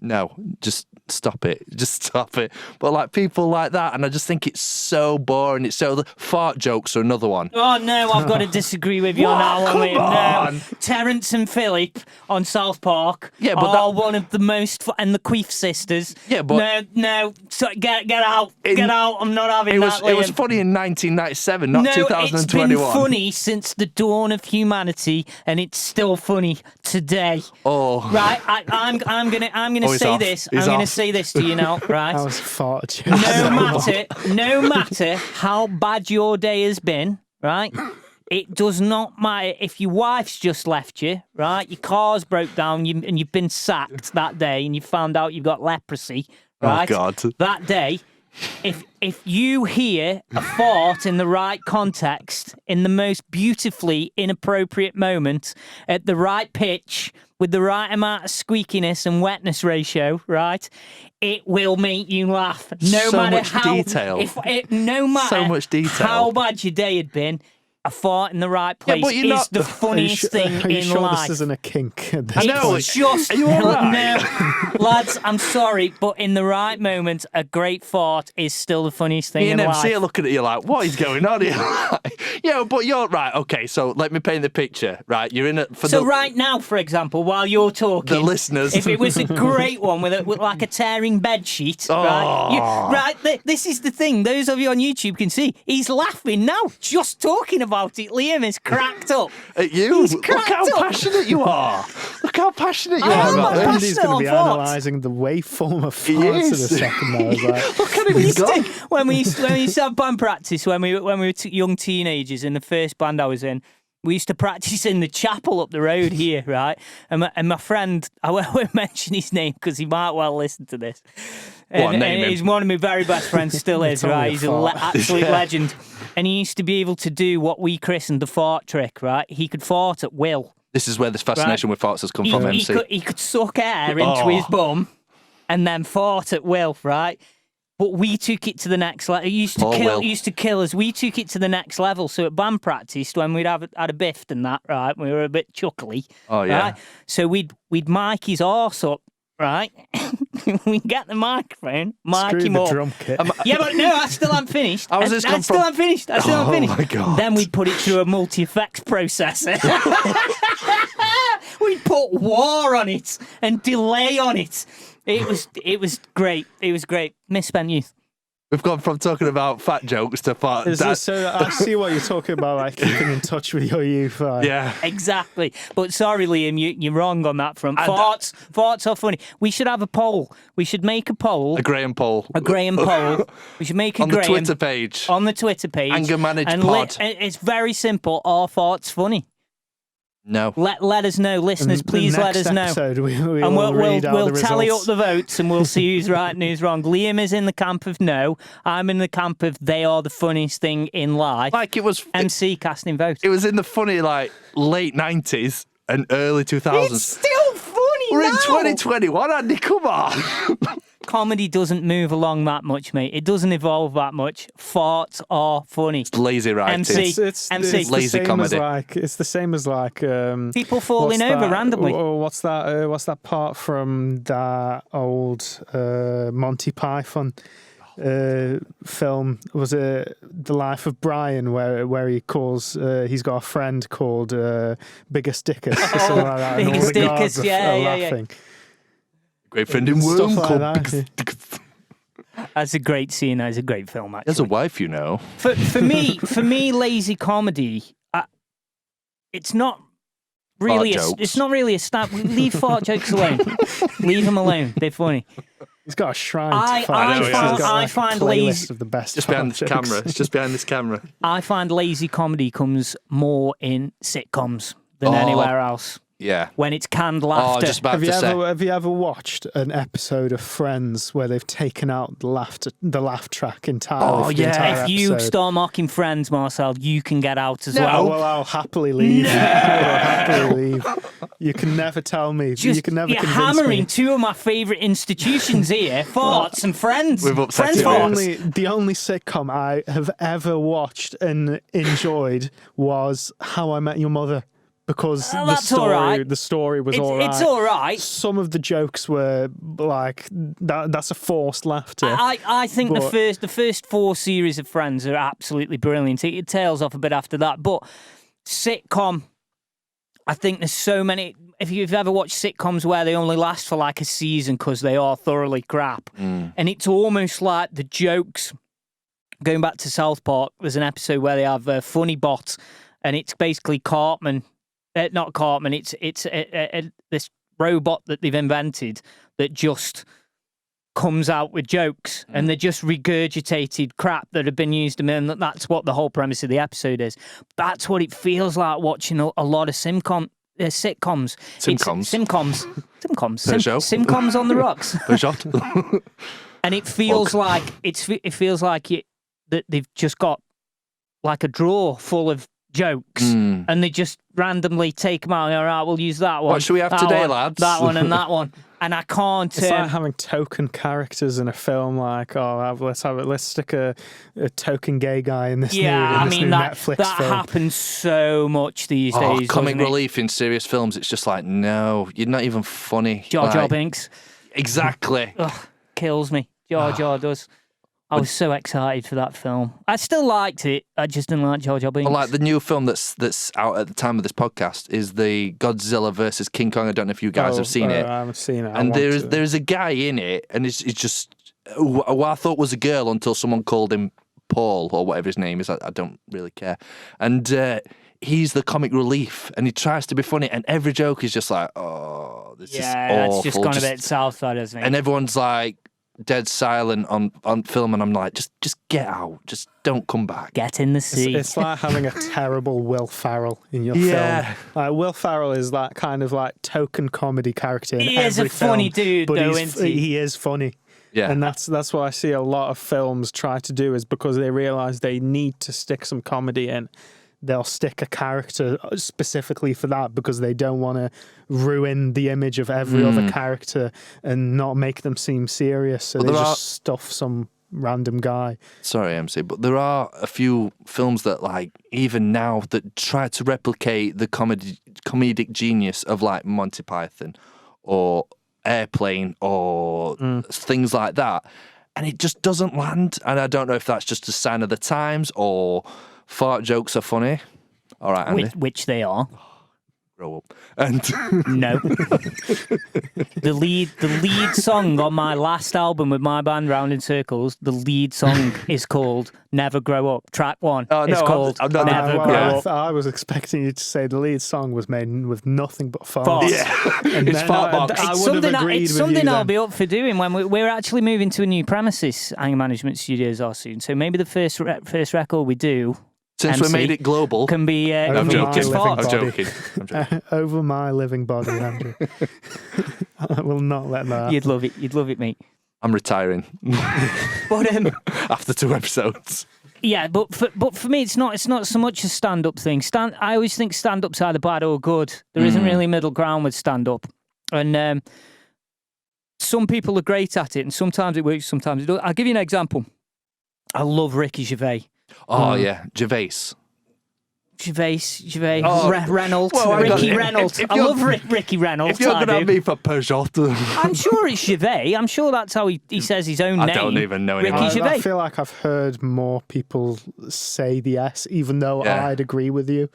No, just stop it. Just stop it. But like people like that, and I just think it's so boring. It's so... The fart jokes are another one. Oh, no, I've got to disagree with you on that one. Come on. No. Terence and Philip on South Park are one of the most... And the Queef sisters. Yeah, but... No. So get out. Get out. I'm not having that, It was funny in 1997, not 2021. It's been funny since the dawn of humanity, and it's still funny today. Oh. Right? I'm gonna say this. I'm going to say this to you now, right? That was fart. No matter how bad your day has been, right? It does not matter if your wife's just left you, right? Your car's broke down and you've been sacked that day and you found out you've got leprosy, right? Oh, God. That day, if you hear a fart in the right context, in the most beautifully inappropriate moment, at the right pitch, with the right amount of squeakiness and wetness ratio, right? It will make you laugh. No matter how detail. No matter so much detail. How bad your day had been, a fart in the right place is the funniest thing in life. Are you sure this isn't a kink at this I know, point? It's just... Are you all right? No, lads, I'm sorry, but in the right moment, a great fart is still the funniest thing in life. MC are looking at you like, what is going on here? Yeah, but you're right. Okay, so let me paint the picture, right? You're in it for right now, for example, while you're talking... The listeners. If it was a great one with like a tearing bedsheet, this is the thing. Those of you on YouTube can see. He's laughing now, just talking about it. Liam is cracked up. At you? He's Look cracked how up. passionate you are. Look how passionate you I are am about this. passionate. Andy's going to be on farts. analysing the waveform of farts in a second now. Like, Look at him, he's gone. When we used to have band practice, when we were young teenagers, in the first band I was in, we used to practice in the chapel up the road here, right? And my friend, I won't mention his name because he might well listen to this. And he's one of my very best friends, still is, right? He's an absolute legend. And he used to be able to do what we christened the fart trick, right? He could fart at will. This is where this fascination with farts has come from, MC. He could suck air into his bum and then fart at will, right? But we took it to the next level. It used to kill us. We took it to the next level. So at band practice, when we'd had a biff and that, right, we were a bit chuckly. Oh, yeah. Right? So we'd mic his arse up, right? We'd get the microphone, mic him up. Drum kit. Yeah, but no, I still haven't finished. How has this come from? I still haven't finished. Oh, my God. Then we'd put it through a multi-effects processor. We'd put war on it and delay on it. It was great. It was great. Misspent youth. We've gone from talking about fat jokes to fat. So I see what you're talking about, like keeping in touch with your youth. Yeah. Exactly. But sorry, Liam, you're wrong on that front. Farts are funny. We should have a poll. We should make a poll. A Graham poll. A Graham poll. We should make a on Graham. the Twitter page. On the Twitter page. Anger Managed Pod. It's very simple. Are farts funny? No. Let us know, listeners. Please let us know. Episode, we'll tally up the votes and we'll see who's right and who's wrong. Liam is in the camp of no. I'm in the camp of they are the funniest thing in life. Like it was MC casting votes. It was in the funny late 90s and early 2000s. It's still funny. We're now. in 2021, Andy. Come on. Comedy doesn't move along that much, mate. It doesn't evolve that much. Farts are funny. It's lazy writing. MC. It's lazy comedy. It's the same as people falling over randomly. What's that part from that old Monty Python film? Was it The Life of Brian, where he calls he's got a friend called Biggest Dickus, something like that, Biggest and all the guards Dickus, are yeah. laughing. Great friend in Stuff Worm like called that, Biggest Dickus. That's a great scene. That's a great film, actually. There's a wife, you know. For me, lazy comedy. It's not really. It's not really a stab. Leave fart jokes alone. Leave them alone. They're funny. He's got a shrine. I find lazy. Of the best just behind this jokes. camera. It's just behind this camera. I find lazy comedy comes more in sitcoms than anywhere else. Yeah. When it's canned laughter. Just about Have you ever watched an episode of Friends where they've taken out the laugh track entirely? Oh, yeah. If you start mocking Friends, Marcel, you can get out as well. Well, I'll happily leave. No. I'll happily leave. You can never tell me. You can never you're convince hammering me. two of my favourite institutions here, farts and Friends. We've upset Friends you. farts. The only sitcom I have ever watched and enjoyed was How I Met Your Mother. Because the story was all right. It's all right. Some of the jokes were like that's a forced laughter. I think the first four series of Friends are absolutely brilliant. It tails off a bit after that, but sitcom, I think there's so many. If you've ever watched sitcoms where they only last for like a season because they are thoroughly crap, and it's almost like the jokes. Going back to South Park, there's an episode where they have a funny bot, and it's basically Cartman. Not Cartman. It's this robot that they've invented that just comes out with jokes, and they're just regurgitated crap that have been used. And that's what the whole premise of the episode is. That's what it feels like watching a lot of sitcoms. Simcoms on the rocks. And it feels like that they've just got like a drawer full of jokes, and they just randomly take them out. All right, we'll use that one. What should we have today, lads? That one and that one. And I can't. It's like having token characters in a film. Like, let's stick a token gay guy in this new Netflix that film. happens so much these days. Comic relief in serious films. It's just like, no, you're not even funny. Jar Jar Binks. Exactly. Kills me. Jar Jar does. I was so excited for that film. I still liked it. I just didn't like Jar Jar Binks. Well, like the new film that's out at the time of this podcast is the Godzilla versus King Kong. I don't know if you guys have seen it. I haven't seen it. And there's a guy in it, and it's just what I thought was a girl until someone called him Paul or whatever his name is. I don't really care. And he's the comic relief, and he tries to be funny, and every joke is just like, oh, this is awful. That's just gone a bit south side, isn't it? And everyone's like dead silent on film, and I'm like, just get out, just don't come back. Get in the sea. It's like having a terrible Will Ferrell in your film. Like, Will Ferrell is that kind of like token comedy character in he every is a film, funny dude, but though, isn't he? He is funny. Yeah. And that's what I see a lot of films try to do, is because they realise they need to stick some comedy in. They'll stick a character specifically for that because they don't want to ruin the image of every other character and not make them seem serious. So they just stuff some random guy. Sorry, MC, but there are a few films that, like, even now that try to replicate the comedic genius of, like, Monty Python or Airplane or things like that. And it just doesn't land. And I don't know if that's just a sign of the times or fart jokes are funny. All right, Andy. Which they are. grow up. And No. The lead song on my last album with my band Round in Circles, the lead song is called Never Grow Up. Track 1 is called I'm not Never Grow Up. I was expecting you to say the lead song was made with nothing but farts. yeah, And it's then fart box. I would have agreed It's with something you I'll then. be up for doing when we're actually moving to a new premises. Anger Management Studios are soon, so maybe the first record we do Since we MC, made it global. can be Over I'm my joking. just living farts. I'm body. joking. I'm joking. Over my living body, Andrew. I will not let that. You'd love it. You'd love it, mate. I'm retiring But after 2 episodes. yeah, but for me, it's not so much a stand-up thing. I always think stand-up's either bad or good. There isn't really a middle ground with stand-up, and some people are great at it, and sometimes it works, sometimes it doesn't. I'll give you an example. I love Ricky Gervais. Oh yeah, Gervais. Gervais, Oh, Reynolds, well, hang on. Ricky Reynolds. If I you're- love Ricky Reynolds. If you're I gonna have do. me for Peugeot, I'm sure it's Gervais. I'm sure that's how he says his own I name. don't even know Ricky anymore. Gervais. I feel like I've heard more people say the S, even though Yeah. I'd agree with you.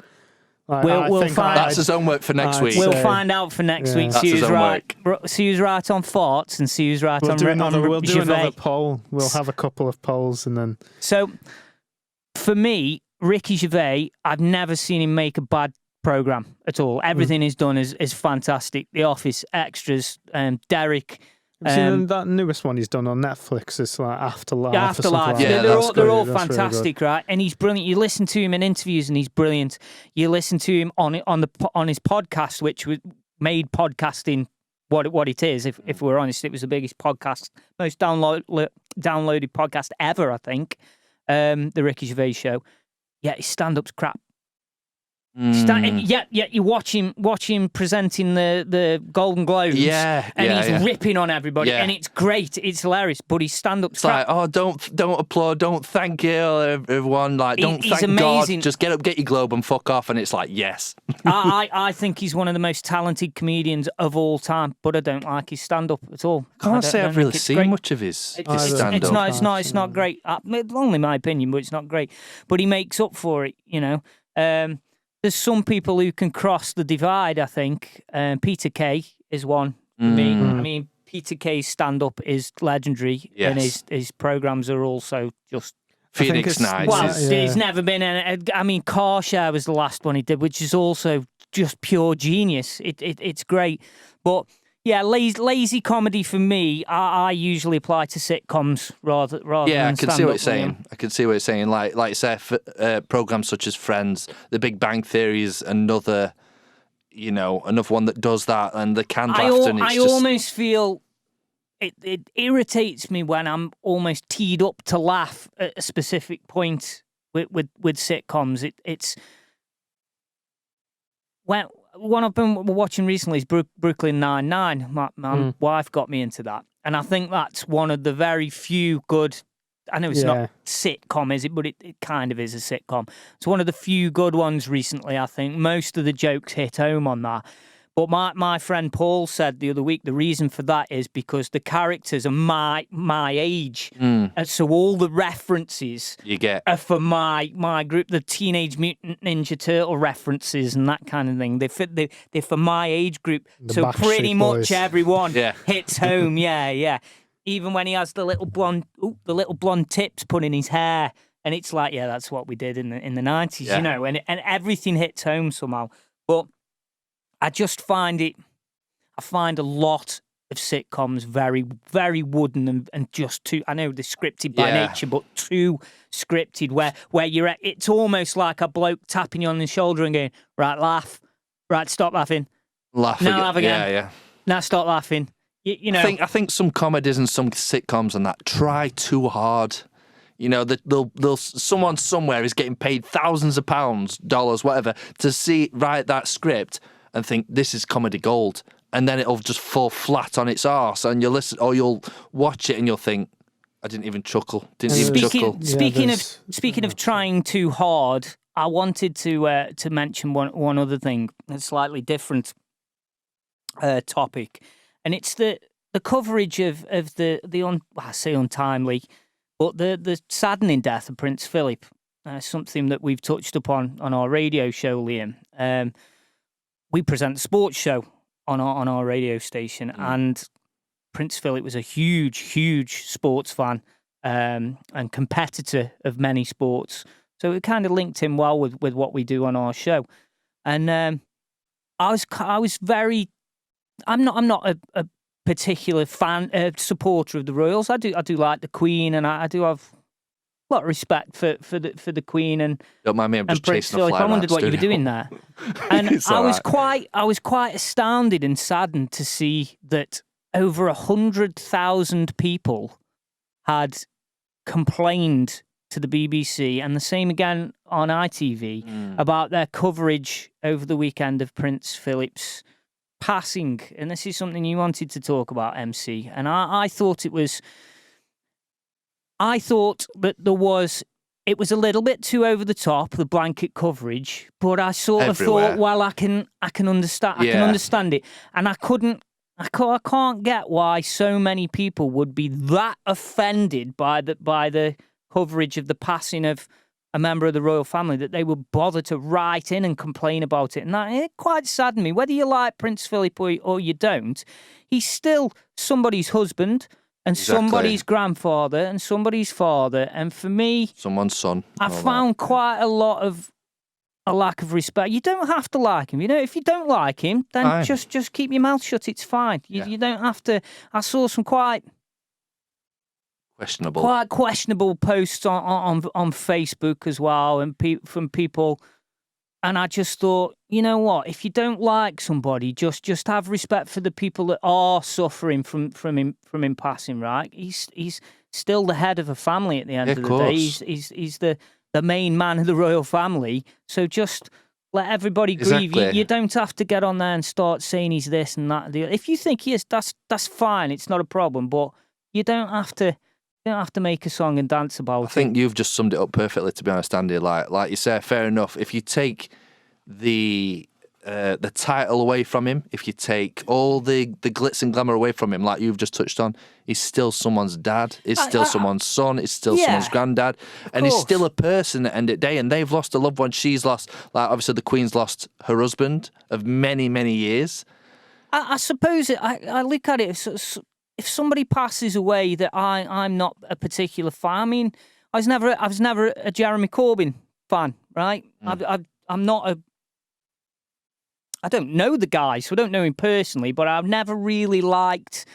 Like, We'll I think find- that's his homework for next I'd week. We'll say- find out for next Yeah. week. That's See his who's own right. See who's right on farts and see who's right We'll on do another. on We'll do Gervais. another poll. We'll have a couple of polls and then. So, for me, Ricky Gervais, I've never seen him make a bad program at all. Everything he's done is fantastic. The Office, Extras, Derek. Have you seen that newest one he's done on Netflix? It's like Afterlife. Yeah, or something Afterlife. like Yeah, that. they're that's all, they're great. all That's really good. fantastic, right? And he's brilliant. You listen to him in interviews, and he's brilliant. You listen to him on his podcast, which was made podcasting what it is. If we're honest, it was the biggest podcast, most downloaded podcast ever, I think. The Ricky Gervais show. Yeah, his stand-up's crap. You watch him presenting the Golden Globes. Yeah, and yeah, he's yeah. ripping on everybody, Yeah. and it's great. It's hilarious, but his stand-up's It's crap. like, oh, don't applaud, don't thank you, everyone. Like, don't He's thank amazing. God. Just get up, get your globe, and fuck off. And it's like, yes. I think he's one of the most talented comedians of all time, but I don't like his stand-up at all. Can't say don't I've really think it's seen great. much of his It's stand It's up. not. It's not great. Only my opinion, but it's not great. But he makes up for it. You know. There's some people who can cross the divide. I think Peter Kay is one for me. I mean, Peter Kay's stand-up is legendary, and Yes. his programs are also just. Phoenix it's- Nights. Well, is- there's never been I mean, Car Share was the last one he did, which is also just pure genius. It's great. But, yeah, lazy comedy for me, I usually apply to sitcoms rather Yeah, I than can see what you're stand-up, saying. I can see what you're saying. Like say, programs such as Friends, The Big Bang Theory is another one that does that, and the canned laughter. And it's I just, almost feel it irritates me when I'm almost teed up to laugh at a specific point with sitcoms. It's when one I've been watching recently is Brooklyn Nine-Nine. My wife got me into that, and I think that's one of the very few good. I know it's not sitcom, is it? But it kind of is a sitcom. It's one of the few good ones recently, I think. Most of the jokes hit home on that. But my friend Paul said the other week the reason for that is because the characters are my age. And so all the references you get. are for my group, the Teenage Mutant Ninja Turtle references and that kind of thing. They're for my age group. The So Backstreet pretty much Boys. everyone Yeah. hits home. Yeah. Even when he has the little blonde tips put in his hair, and it's like, yeah, that's what we did in the 90s, Yeah. you know, and everything hits home somehow. But I just find a lot of sitcoms very, very wooden and just too, I know they're scripted by Yeah. nature, but too scripted where you're at, it's almost like a bloke tapping you on the shoulder and going, right, laugh, right, stop laughing, Laugh Now again. laugh again. Yeah. now stop laughing. You know, I think some comedies and some sitcoms and that try too hard. You know, they'll someone somewhere is getting paid thousands of pounds, dollars, whatever, to write that script and think this is comedy gold, and then it'll just fall flat on its arse, and you'll watch it and you'll think, I didn't even chuckle. Speaking of trying too hard, I wanted to mention one other thing, a slightly different topic, and it's the coverage of I say untimely, but the saddening death of Prince Philip. Something that we've touched upon on our radio show, Liam. we present a sports show on our radio station, and Prince Philip was a huge sports fan and competitor of many sports. So it kind of linked him well with what we do on our show. And I was very. I'm not a particular supporter of the royals. I do like the Queen, and I do have a lot of respect for the Queen and. Don't mind me, I'm just Prince chasing Philip. a fly. I wondered what you were doing there, and I was quite astounded and saddened to see that over 100,000 people had complained to the BBC, and the same again on ITV about their coverage over the weekend of Prince Philip's passing. And this is something you wanted to talk about, MC. And I thought that it was a little bit too over the top, the blanket coverage. But I sort of thought, well, I can understand. I can understand it, and I can't get why so many people would be that offended by the coverage of the passing of a member of the royal family that they would bother to write in and complain about it. And it quite saddened me. Whether you like Prince Philip or you don't, he's still somebody's husband and somebody's grandfather and somebody's father. And for me, someone's son. I found quite a lack of respect. You don't have to like him. If you don't like him, then just keep your mouth shut. It's fine. You don't have to. I saw some quite questionable posts on Facebook as well, and from people. And I just thought, you know what? If you don't like somebody, just have respect for the people that are suffering from him passing. Right? He's still the head of a family at the end of the day. He's the main man of the royal family. So just let everybody grieve. You don't have to get on there and start saying he's this and that. If you think he is, that's fine. It's not a problem. But you don't have to. You don't have to make a song and dance about it. I think you've just summed it up perfectly, to be honest, Andy. Like you say, fair enough. If you take the title away from him, if you take all the glitz and glamour away from him, like you've just touched on, he's still someone's dad, he's still someone's son, he's still someone's granddad, and he's still a person at the end of the day, and they've lost a loved one. She's lost, like obviously the Queen's lost her husband of many, many years. I suppose I look at it, if somebody passes away that I'm not a particular fan. I mean, I was never a Jeremy Corbyn fan, right? I'm not a. I don't know the guy, so I don't know him personally, but I've never really liked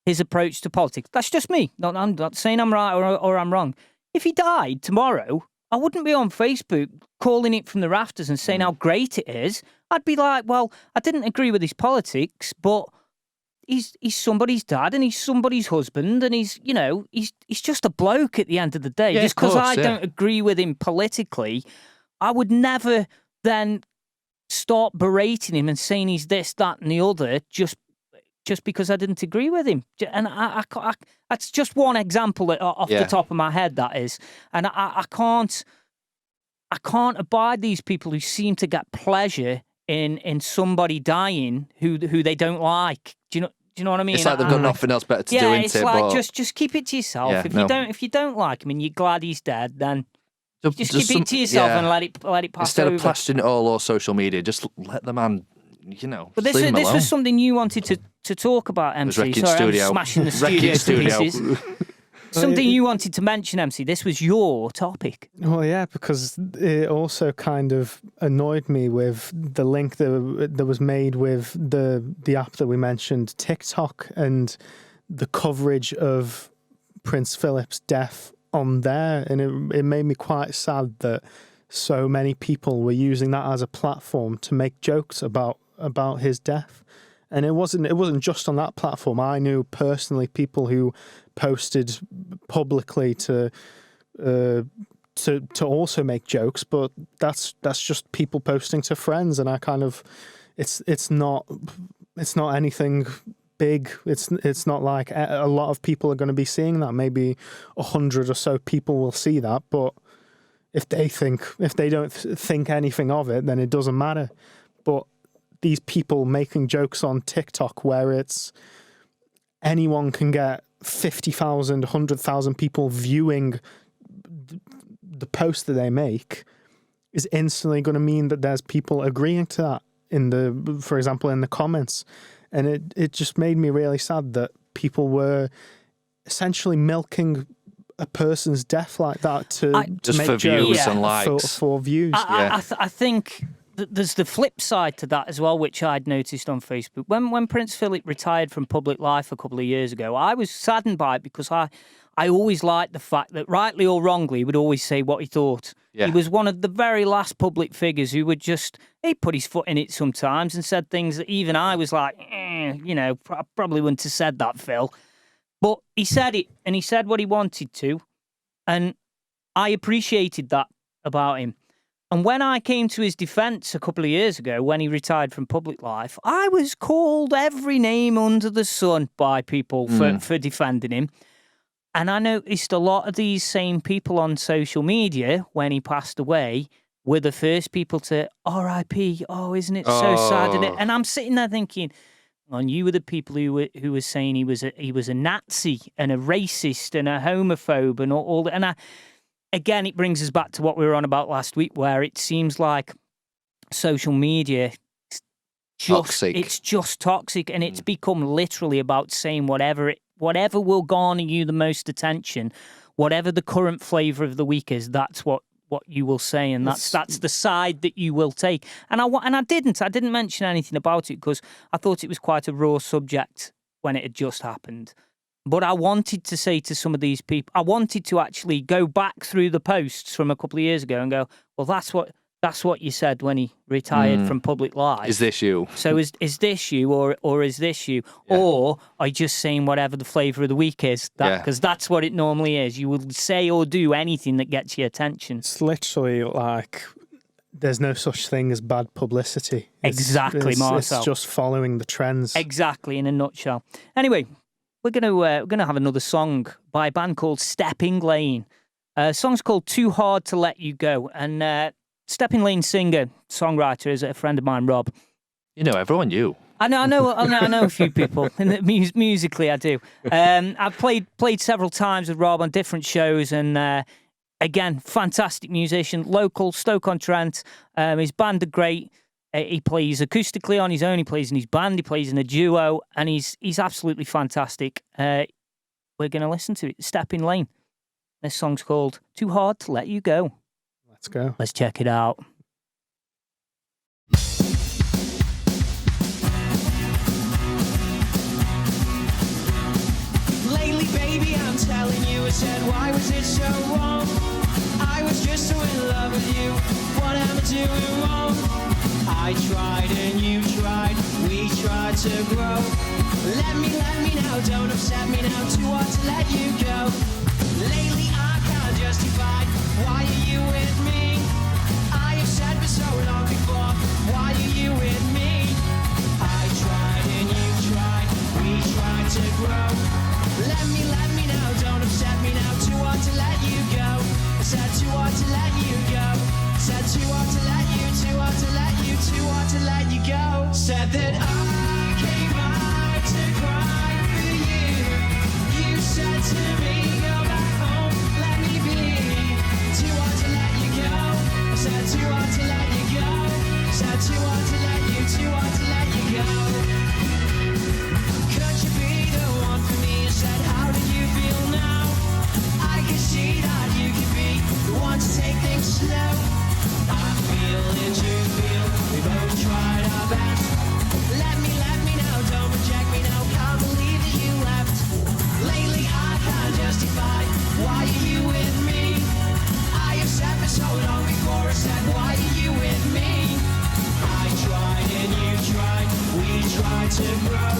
his approach to politics. That's just me. I'm not saying I'm right or I'm wrong. If he died tomorrow, I wouldn't be on Facebook calling it from the rafters and saying how great it is. I'd be like, well, I didn't agree with his politics, but he's somebody's dad and he's somebody's husband, and he's just a bloke at the end of the day. Just because I don't agree with him politically, I would never then start berating him and saying he's this, that, and the other just because I didn't agree with him. And I that's just one example off the top of my head, that is. And I can't abide these people who seem to get pleasure in somebody dying who they don't like. Do you know what I mean? It's like they've got nothing else better to do. Yeah, it's like just keep it to yourself. If you don't like him and you're glad he's dead, then just keep it to yourself and let it pass instead over. of plastering it all over social media, just let the man, But this was something you wanted to talk about, MC. Sorry, I'm smashing the studio to pieces. Something you wanted to mention, MC. This was your topic. Well, yeah, because it also kind of annoyed me with the link that was made with the app that we mentioned, TikTok, and the coverage of Prince Philip's death on there. And it made me quite sad that so many people were using that as a platform to make jokes about his death. And it wasn't just on that platform. I knew personally people who posted publicly to also make jokes, but that's just people posting to friends, and I kind of it's not anything big. It's not like a lot of people are going to be seeing that. Maybe 100 or so people will see that, but if they don't think anything of it, then it doesn't matter. But these people making jokes on TikTok where it's anyone can get 50,000, 100,000 people viewing the post that they make is instantly going to mean that there's people agreeing to that. for example, in the comments, and it just made me really sad that people were essentially milking a person's death like that to just make for views jokes and likes. for views. I think there's the flip side to that as well, which I'd noticed on Facebook. When Prince Philip retired from public life a couple of years ago, I was saddened by it because I always liked the fact that, rightly or wrongly, he would always say what he thought. Yeah. He was one of the very last public figures who would he put his foot in it sometimes and said things that even I was like, I probably wouldn't have said that, Phil. But he said it, and he said what he wanted to, and I appreciated that about him. And when I came to his defence a couple of years ago, when he retired from public life, I was called every name under the sun by people for defending him. And I noticed a lot of these same people on social media, when he passed away, were the first people to R.I.P. Oh, isn't it so sad? And I'm sitting there thinking, and you were the people who were saying he was a Nazi and a racist and a homophobe and all that. And again, it brings us back to what we were on about last week, where it seems like social media it's just toxic, and it's become literally about saying whatever will garner you the most attention, whatever the current flavour of the week is. That's what you will say, and that's the side that you will take. And I didn't mention anything about it because I thought it was quite a raw subject when it had just happened. But I wanted to say to some of these people, I wanted to actually go back through the posts from a couple of years ago and go, well, that's what you said when he retired from public life. Is this you? So is this you or is this you? Yeah. Or are you just saying whatever the flavour of the week is? Because that's what it normally is. You will say or do anything that gets your attention. It's literally like there's no such thing as bad publicity. Exactly, Marcel. It's just following the trends. Exactly, in a nutshell. Anyway, we're gonna have another song by a band called Stepping Lane. Song's called Too Hard to Let You Go, and Stepping Lane singer, songwriter is a friend of mine, Rob. You know everyone, you. I know a few people. Musically, I do. I've played several times with Rob on different shows, and again, fantastic musician, local, Stoke-on-Trent. His band are great. He plays acoustically on his own. He plays in his band. He plays in a duo, and he's absolutely fantastic. We're going to listen to it. Stepping Lane. This song's called Too Hard to Let You Go. Let's go. Let's check it out. Lately, baby, I'm telling you, I said, why was it so wrong? I was just so in love with you. What am I doing wrong? I tried and you tried. We tried to grow. Let me now, don't upset me now. Too hard to let you go. Lately, I can't justify. Why are you with me? I have said for so long before. Why are you with me? I tried and you tried. We tried to grow. Let me now, don't upset me now. Too hard to let you go. I said too hard to let you go. I said too hard to let you, too hard to let you, too hard to let you go. Said that I came out to cry for you. You said to me, go back home, let me be. Too hard to let you go. I said too hard to let you go. I said too hard to let you, too hard to let you go. Could you be the one for me? I said, how do you feel now? I can see that you could be the one to take things slow. I feel and you feel, we both tried our best. Let me now, don't reject me now. Can't believe that you left. Lately I can't justify. Why are you with me? I have said for so long before. I said, why are you with me? I tried and you tried. We tried to grow.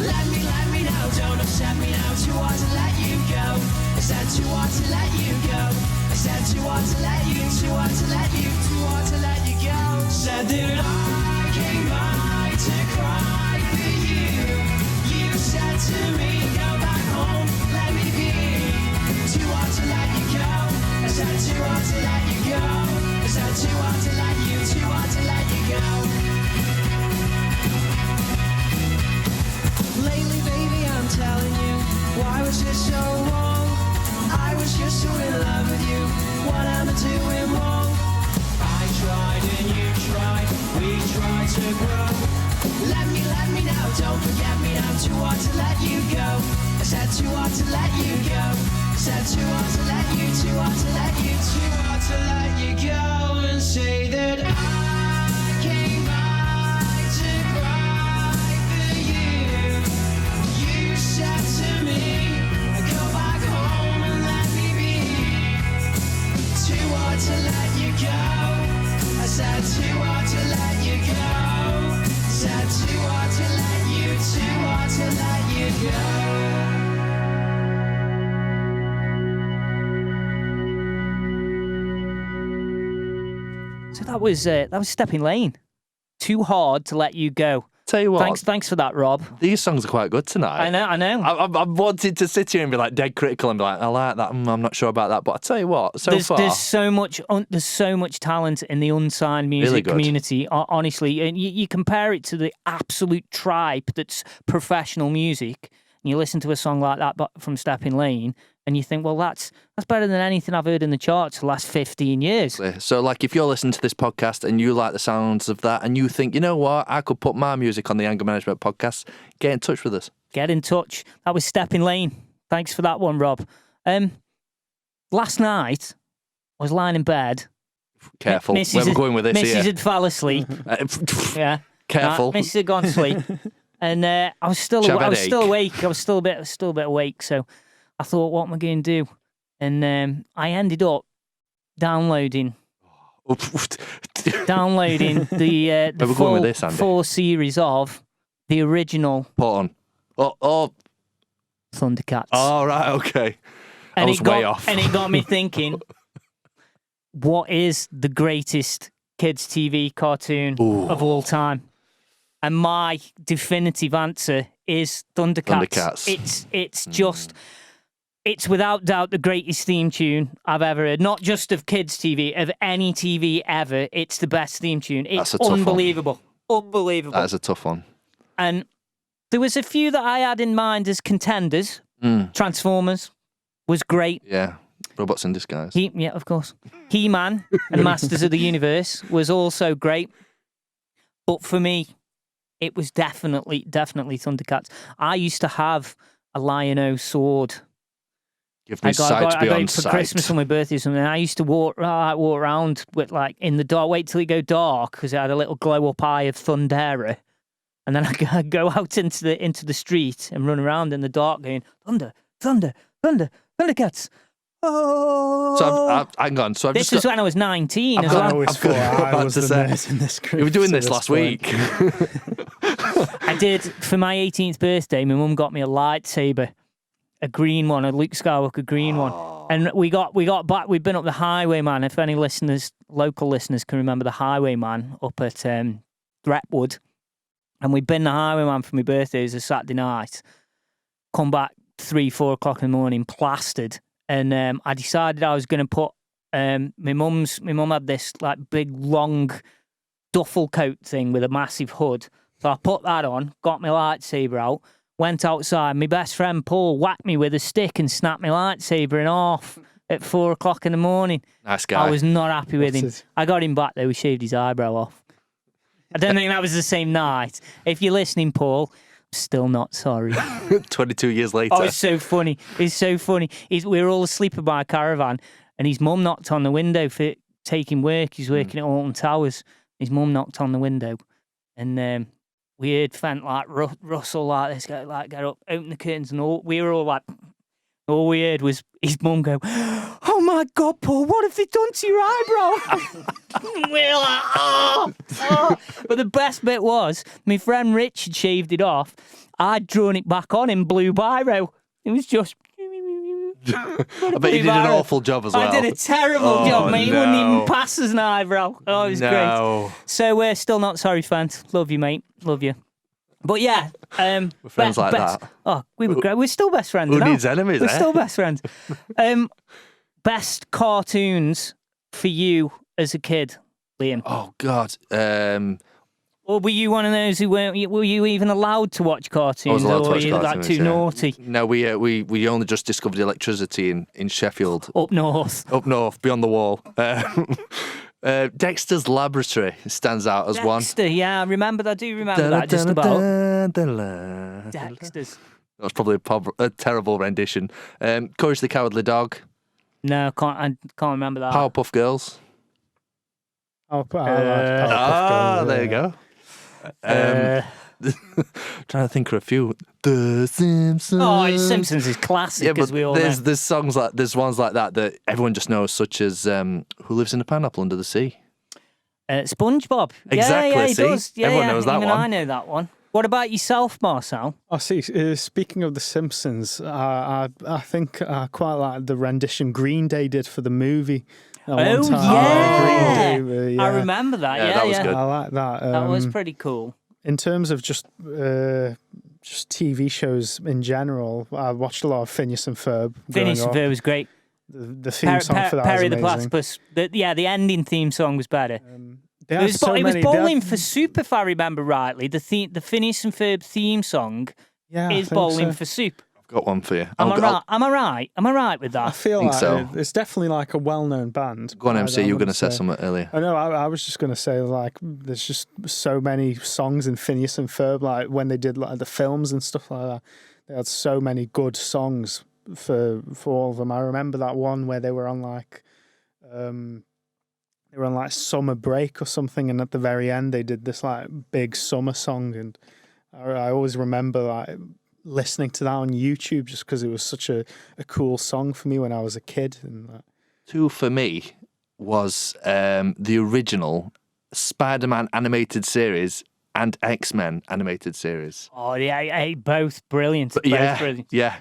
Let me now, don't upset me now. Too hard to let you go. I said too hard to let you go. I said too hard to let you, too hard to let you, too hard to let you go. Said that I came by to cry for you. You said to me, go back home, let me be. Too hard to let you go. I said too hard to let you go. I said too hard to let you, too hard to let you go. Lately, baby, I'm telling you, why was it so wrong? I was just so in love with you. What am I doing wrong? I tried we try to grow. Let me now, don't forget me now. Too hard to let you go. I said too hard to let you go. I said too hard to let you, too hard to let you, too hard to let you go and say that I came back to cry for you. You said to me, go back home and let me be. Too hard to let you go. I said too hard to let you go. Said too hard to let you, too hard to let you go. So that was Stepping Lane. Too hard to let you go. Tell you what, Thanks for that, Rob. these songs are quite good tonight. I know. I wanted to sit here and be like dead critical and be like, I like that. I'm not sure about that. But I tell you what, There's far, so much talent in the unsigned music Really good. community. Honestly, and you compare it to the absolute tribe that's professional music, and you listen to a song like that from Stepping Lane, and you think, well, that's better than anything I've heard in the charts for the last 15 years. So, like, if you're listening to this podcast and you like the sounds of that, and you think, you know what, I could put my music on the Anger Management podcast, get in touch with us. Get in touch. That was Stepping Lane. Thanks for that one, Rob. Last night, I was lying in bed. Careful, where we're going with this Mrs. here. had fell asleep. Yeah. Careful. Mrs. had gone to sleep. And I was still awake. I was still a bit awake. So I thought, what am I going to do? And I ended up downloading the full series of the original Put on. Oh, Thundercats. oh, right, okay. And I was way off. And it got me thinking, what is the greatest kids' TV cartoon of all time? And my definitive answer is Thundercats. It's just, it's without doubt the greatest theme tune I've ever heard. Not just of kids' TV, of any TV ever. It's the best theme tune. It's unbelievable. Unbelievable. That is a tough one. And there was a few that I had in mind as contenders. Transformers was great. Yeah. Robots in disguise. Yeah, of course. He-Man and Masters of the Universe was also great. But for me, it was definitely Thundercats. I used to have a Lion-O sword. Give me sight beyond I got it for sight. Christmas on my birthday or something. I used to walk around with, like, in the dark, wait till it go dark, because it had a little glow-up eye of Thundera. And then I'd go out into the street and run around in the dark going, Thunder, Thunder, Thunder, Thundercats. Oh. So hang on. So this was when I was 19 as well. I always thought I was the nerd in this group. You were doing to this last week. I did. For my 18th birthday, my mum got me a lightsaber, a green one, a Luke Skywalker green one. And we got back. We've been up the Highwayman. If any local listeners can remember the Highwayman up at Threatwood. And we'd been the Highwayman for my birthday. It was a Saturday night. Come back 3-4 o'clock in the morning, plastered. And I decided I was going to put my mum had this like big long duffel coat thing with a massive hood. So I put that on, got my lightsaber out, went outside. My best friend Paul whacked me with a stick and snapped my lightsaber in half at 4 o'clock in the morning. Nice guy. I was not happy with him. I got him back though. We shaved his eyebrow off. I don't think that was the same night. If you're listening, Paul, I'm still not sorry. 22 years later. Oh, it's so funny. It's so funny. We were all asleep in my caravan, and his mum knocked on the window for taking work. He's working at Alton Towers. His mum knocked on the window, and we heard Fent like rustle like this, get up, open the curtains, and we were all like, all we heard was his mum go, "Oh my God, Paul, what have they done to your eyebrow?" We're like, oh. But the best bit was, my friend Rich had shaved it off. I'd drawn it back on in blue biro. It was just... I bet you did an awful job as well. I did a terrible job, mate. He wouldn't even pass as an eyebrow. Oh, it was great. So we're still not sorry, fans. Love you, mate. Love you. But yeah, we're friends like best, that. Oh, we were great. We're still best friends. Who now. needs enemies? We're still best friends. Best cartoons for you as a kid, Liam. Oh God. Or were you one of those who were you even allowed to watch cartoons? I was allowed to or watch were you cartoons, like too naughty? No, we only just discovered electricity in Sheffield. Up north. Up north, beyond the wall. Dexter's Laboratory stands out as one. Dexter, yeah, I remember. I do remember that just about. Dexter's. That was probably a terrible rendition. Courage the Cowardly Dog. No, I can't remember that. Powerpuff Girls. I like Powerpuff Girls, there you go. Trying to think of a few. The Simpsons. Oh, Simpsons is classic, Yeah, but as we all know. there's ones like that everyone just knows, such as Who Lives in a Pineapple Under the Sea. SpongeBob. Exactly, Yeah, he see? does. Yeah, Everyone knows that even one. I know that one. What about yourself, Marcel? Oh, see, speaking of The Simpsons, I think I quite like the rendition Green Day did for the movie. Oh, yeah. Green Day, I remember that. Yeah, Yeah, that was good. I like that. That was pretty cool. In terms of just TV shows in general, I watched a lot of Phineas and Ferb. Phineas and Ferb was great. The theme song for that Perry was the amazing. Platypus. The ending theme song was better. They It had was, so it was many- Bowling they had- for Soup, if I remember rightly. The Phineas and Ferb theme song Yeah, I is think Bowling so. for Soup. I've got one for you. Am I right? Am I right? Am I right with I that? feel think like so. It's definitely like a well-known band. Go on, MC. I'm You were going to gonna say something earlier. I know. I was just going to say, like, there's just so many songs in Phineas and Ferb, like when they did like the films and stuff like that. They had so many good songs for all of them. I remember that one where they were on like summer break or something, and at the very end they did this like big summer song, and I always remember like listening to that on YouTube just because it was such a cool song for me when I was a kid. And Two for me was the original Spider-Man animated series and X-Men animated series. Oh, yeah, both brilliant. Both brilliant. Yeah.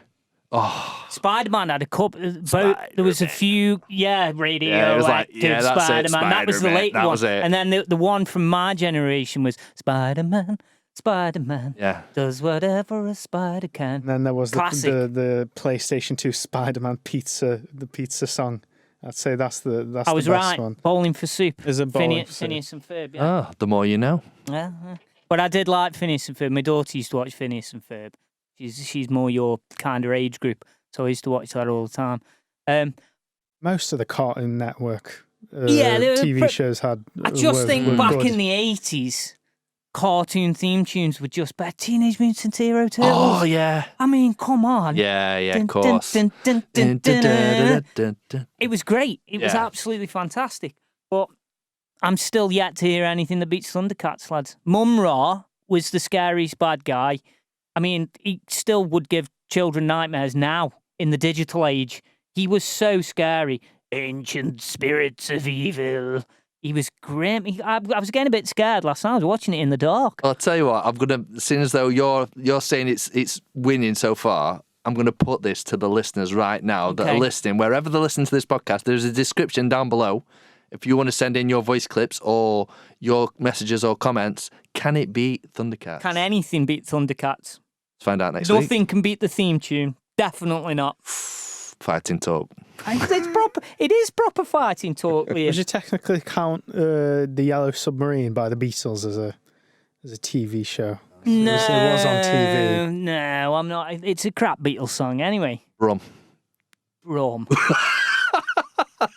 Oh, Spider-Man had a couple. There was a few, radioactive Yeah, it was like, yeah, that's it, Spider-Man. That was the Spider-Man, late that one. was it. And then the one from my generation was Spider-Man yeah. does whatever a spider can. And then there was Classic. the PlayStation 2 Spider-Man pizza song. I'd say that's the I was best right. one. Bowling for Soup. Is it Bowling for Soup? Phineas and Ferb, yeah. Oh, the more you know. Yeah. But I did like Phineas and Ferb. My daughter used to watch Phineas and Ferb. She's more your kind of age group, so I used to watch that all the time. Most of the Cartoon Network Yeah, they were TV shows had. I just think were back good. in the 80s, cartoon theme tunes were just better. Teenage Mutant Hero Turtles. Oh, yeah. I mean, come on. Yeah, of Dun, course. dun, dun, dun, dun, dun, dun. It was great. It was Yeah. absolutely fantastic. But I'm still yet to hear anything that beats Thundercats, lads. Mum-Ra was the scariest bad guy. I mean, he still would give children nightmares now in the digital age. He was so scary. Ancient spirits of evil. He was grim. I was getting a bit scared last night. I was watching it in the dark. I'll tell you what, I'm gonna, seeing as though you're saying it's winning so far, I'm gonna put this to the listeners right now that Okay. are listening. Wherever they're listening to this podcast, there's a description down below. If you want to send in your voice clips or your messages or comments, can it beat Thundercats? Can anything beat Thundercats? Let's find out next week. Nothing can beat the theme tune. Definitely not. Fighting talk. It's proper. It is proper fighting talk, Would Liam. you technically count the Yellow Submarine by the Beatles as a TV show? No, It was on TV. No, I'm not. It's a crap Beatles song anyway. Rum. Rum.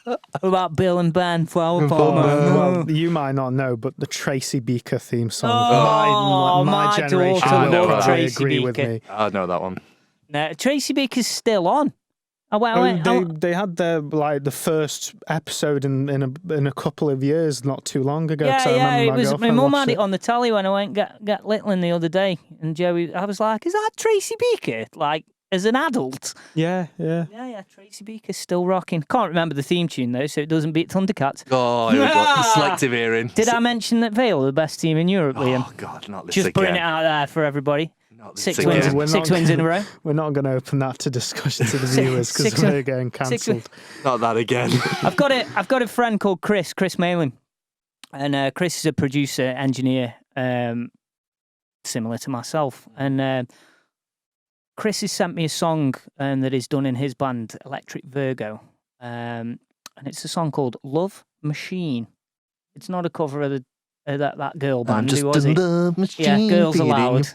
What about Bill and Ben? Flower Pot Man? Well, you might not know, but the Tracy Beaker theme song. Oh, my my generation daughter will loved probably Tracy agree with Beaker. me. I know that one. No, Tracy Beaker's still on. They had their the first episode in a couple of years, not too long ago. 'cause I Yeah. remember It was my girlfriend mum watched had it on the telly when I went and get Littling the other day, and Joey. I was like, "Is that Tracy Beaker?" Like as an adult. Yeah. Yeah. Tracy Beaker's still rocking. Can't remember the theme tune though, so it doesn't beat Thundercats. Oh, here we go. Ah! Selective hearing. Did I mention that Vale are the best team in Europe, Liam? Oh, God, not this Just again. putting it out there for everybody. Not this Six again. wins. We're Six not wins in a row. We're not going to open that to discussion to the viewers because six- we're getting six- cancelled. Not that again. I've got a friend called Chris Malin, and Chris is a producer engineer, similar to myself. And Chris has sent me a song that is done in his band Electric Virgo, and it's a song called Love Machine. It's not a cover of that girl band. Who was it? Yeah, Girls Aloud.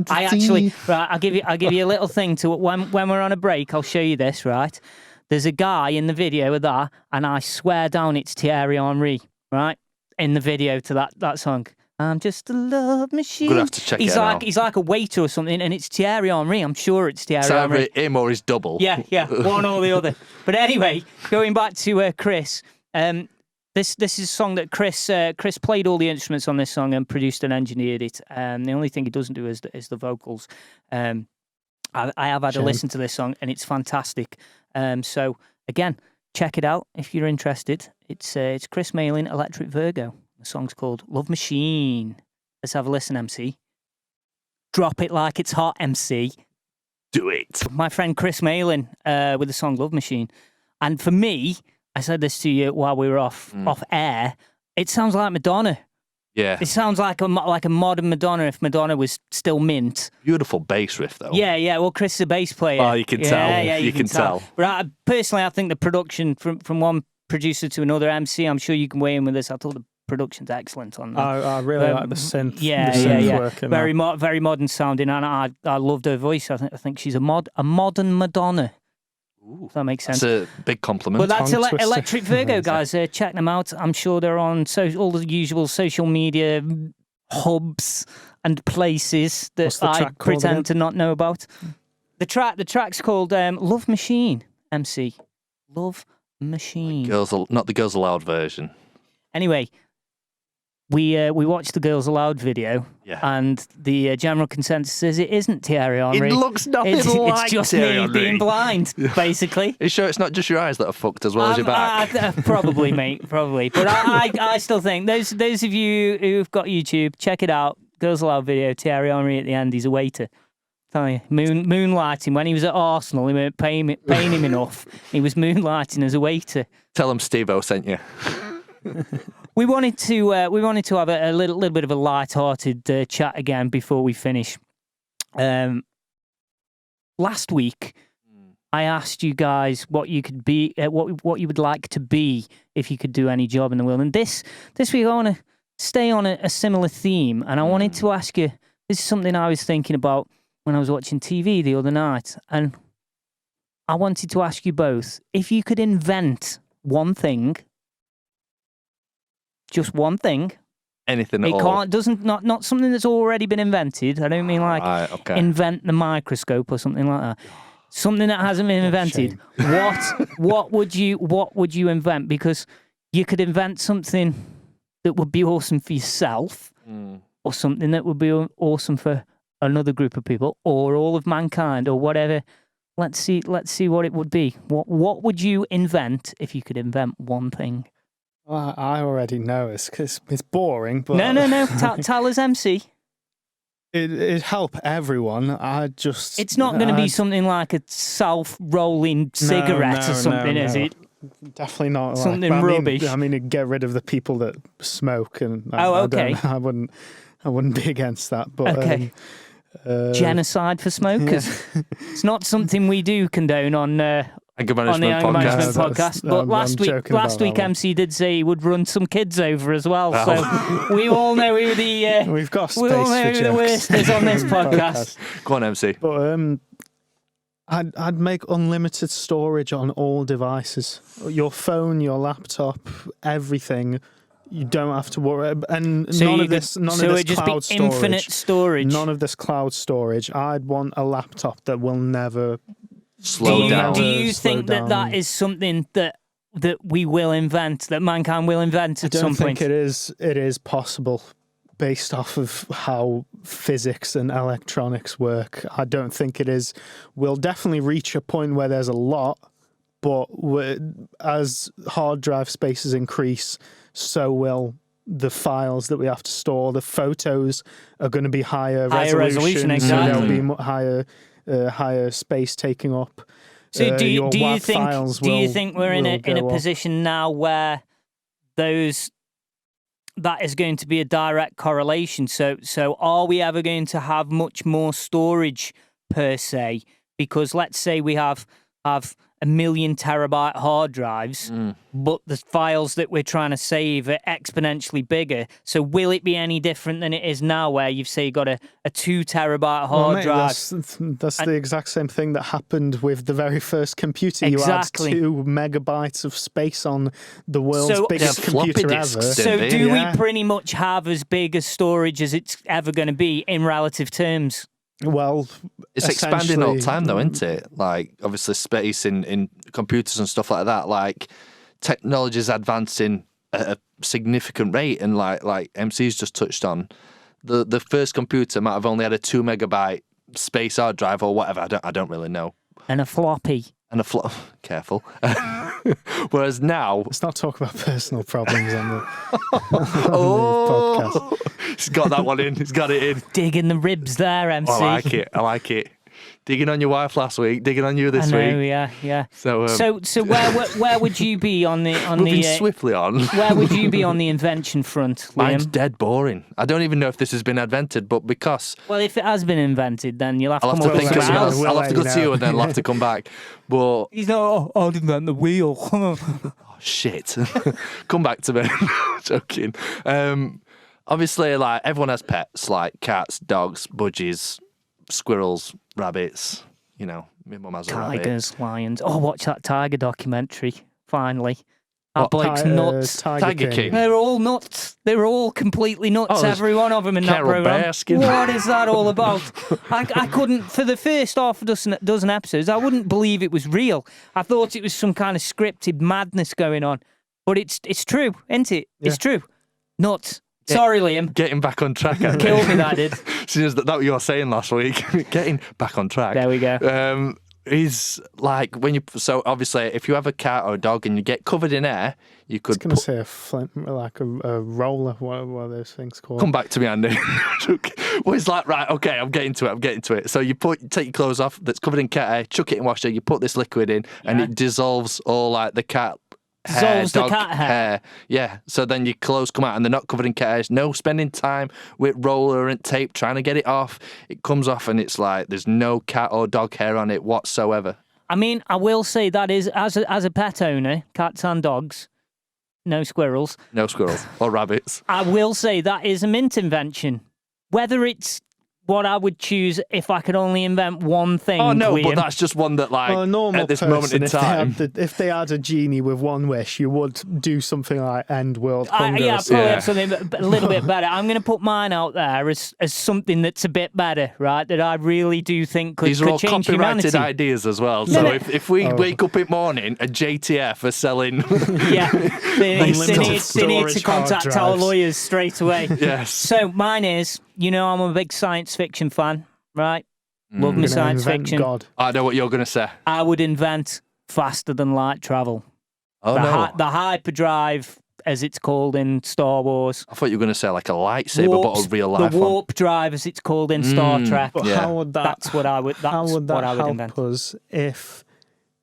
I actually, right, I'll give you a little thing to when we're on a break. I'll show you this. Right, there's a guy in the video with that, and I swear down it's Thierry Henry. right? In the video to that song. I'm just a love machine. Gonna have to check it out. He's like a waiter or something, and it's Thierry Henry. I'm sure it's Thierry It's either Henry. him or his double. Yeah, one or the other. But anyway, going back to Chris, this is a song that Chris played all the instruments on this song and produced and engineered it. The only thing he doesn't do is the vocals. I have had a listen to this song, and it's fantastic. So again, check it out if you're interested. It's Chris Malin, Electric Virgo. The song's called Love Machine. Let's have a listen, MC. Drop it like it's hot, MC. Do it. My friend Chris Malin with the song Love Machine. And for me, I said this to you while we were off air, it sounds like Madonna. Yeah. It sounds like a modern Madonna if Madonna was still mint. Beautiful bass riff, though. Yeah. Well, Chris is a bass player. Oh, you can tell. Yeah, you can tell. But personally, I think the production from one producer to another MC, I'm sure you can weigh in with this. I thought the production's excellent on that. I really like the synth. Yeah. Work in Very that. very modern sounding, and I loved her voice. I think she's a modern Madonna. Ooh, if that makes sense. That's a big compliment. But that's Tongue twister. Electric Virgo, guys. Check them out. I'm sure they're on all the usual social media hubs and places What's that the I track called again? pretend to not know about. The track's called Love Machine, MC. Love Machine. Not the Girls Aloud version. Anyway, we watched the Girls Aloud video, Yeah. and the general consensus is it isn't Thierry Henry. It looks nothing it's like just Thierry me Henry. being blind, basically. Are you sure it's not just your eyes that are fucked as well as your back? Probably, mate. Probably. But I still think those of you who've got YouTube, check it out. Girls Aloud video. Thierry Henry at the end. He's a waiter. Tell you, moonlighting when he was at Arsenal. He weren't paying him enough. He was moonlighting as a waiter. Tell him Steve-O sent you. We wanted to have a little bit of a light-hearted chat again before we finish. Last week, I asked you guys what you could be, what you would like to be if you could do any job in the world. And this week, I want to stay on a similar theme, and I wanted to ask you. This is something I was thinking about when I was watching TV the other night, and I wanted to ask you both if you could invent one thing. Just one thing. Anything at It all. not something that's already been invented. I don't mean like Right, okay. invent the microscope or something like that. Something that hasn't been invented. What would you invent? Because you could invent something that would be awesome for yourself, or something that would be awesome for another group of people, or all of mankind, or whatever. Let's see what it would be. What would you invent if you could invent one thing? Well, I already know it's boring, but No. Tell us, MC. It'd help everyone. It's not going to be something like a self-rolling cigarette or something, is it? Definitely not. Something I mean, rubbish. I mean, it'd get rid of the people that smoke, and okay. I wouldn't be against that. But Okay. Genocide for smokers. It's not something we do condone on Anger the Management Anger Management No, podcast. that's- But I'm last joking about week that one. MC did say he would run some kids over as well. So we all know who the we've got space we all know for who the jokes. worst is on this podcast. Go on, MC. But I'd make unlimited storage on all devices. Your phone, your laptop, everything. You don't have to worry. And So none you of this could- so it'd just cloud be infinite storage. None of this cloud storage. I'd want a laptop that will never Slow down. Do you Slow think down. that is something that we will invent, that mankind will invent at I some don't think point? it is possible based off of how physics and electronics work. I don't think it is. We'll definitely reach a point where there's a lot, but as hard drive spaces increase, so will the files that we have to store. The photos are going to be higher resolution, so exactly. there'll be higher space taking up. So do your you WAV think files do you think we're in a will go up. position now where that is going to be a direct correlation? So are we ever going to have much more storage per se? Because let's say we have 1 million terabyte hard drives, but the files that we're trying to save are exponentially bigger. So will it be any different than it is now, where you've say got a 2 terabyte hard drive? That's the exact same thing that happened with the very first computer. Exactly. You had 2 megabytes of space on the world's So- biggest Yeah, floppy computer disks, ever. didn't So they? do Yeah. we pretty much have as big a storage as it's ever going to be in relative terms? Well, It's expanding all the essentially- time, though, isn't it? Like, obviously, space in computers and stuff like that. Like, technology is advancing at a significant rate, and like MC's just touched on, the first computer might have only had a 2 megabyte space hard drive or whatever. I don't really know. And a floppy. And a careful. Whereas now, Let's not talk about personal problems on the, on the podcast. he's got that one in. He's got it in. Digging the ribs there, MC. I like it. I like it. Digging on your wife last week. Digging on you this I know, week. yeah. So, So where would you be on the moving swiftly on. where would you be on the invention front, Mine's Liam? dead boring. I don't even know if this has been invented, but because Well, if it has been invented, then you'll have to I'll come have up to with think something about else. it. I'll have to go We'll to you let and then you I'll know. have to come back. But He's not. Oh, I'd invent the wheel. shit, come back to me. Joking. Obviously, like everyone has pets, like cats, dogs, budgies, squirrels, rabbits. You know, my mum has a rabbit. Tigers, lions. Oh, watch that tiger documentary. Finally, that What, bloke's nuts. Tiger King. They're all nuts. They're all completely nuts. Oh, there's every one of them in that Carol program. Baskin. What is that all about? I couldn't, for the first half a dozen episodes, I wouldn't believe it was real. I thought it was some kind of scripted madness going on. But it's true, isn't it? Yeah. It's true. Nuts. Sorry, Liam. Getting back on track. I Killed me, that did. Since that what you were saying last week. Getting back on track. There we go. He's like so obviously if you have a cat or a dog and you get covered in air, you I was could going to say a flint, like a roller. What are those things called? come back to me, Andy. Well, it's like, right, okay, I'm getting to it. So you take your clothes off that's covered in cat hair, chuck it in washer, you put this liquid in, and it dissolves all like the cat hair, Dissolves the dog cat hair? Yeah, so then your clothes come out and they're not covered in cat hair. No spending time with roller and tape trying to get it off. It comes off and it's like there's no cat or dog hair on it whatsoever. I mean, I will say that is, as a pet owner, cats and dogs, no squirrels, No squirrels or rabbits. I will say that is a mint invention. Whether it's what I would choose if I could only invent one thing. Oh no, Liam. but that's just one that like Well, a normal at this person, moment in time. if they had a genie with one wish, you would do something like end world hunger. Yeah, or I'd something. probably have something a little bit better. I'm going to put mine out there as something that's a bit better, right? That I really do think could, These are all change copyrighted humanity. ideas as well. So no. if we wake up in morning and JTF are selling, Yeah, they need Unlimited to storage hard contact our drives. lawyers straight away. yes, So mine is, I'm a big science fiction fan, right? Love me Gonna science invent fiction. God. I know what you're going to say. I would invent faster than light travel. Oh the, no, the hyperdrive, as it's called in Star Wars. I thought you were going to say like a lightsaber, but a real life the one. warp drive, as it's called in Star Trek. But Yeah. how would that? That's what I would. That's how would that what I would help invent. us if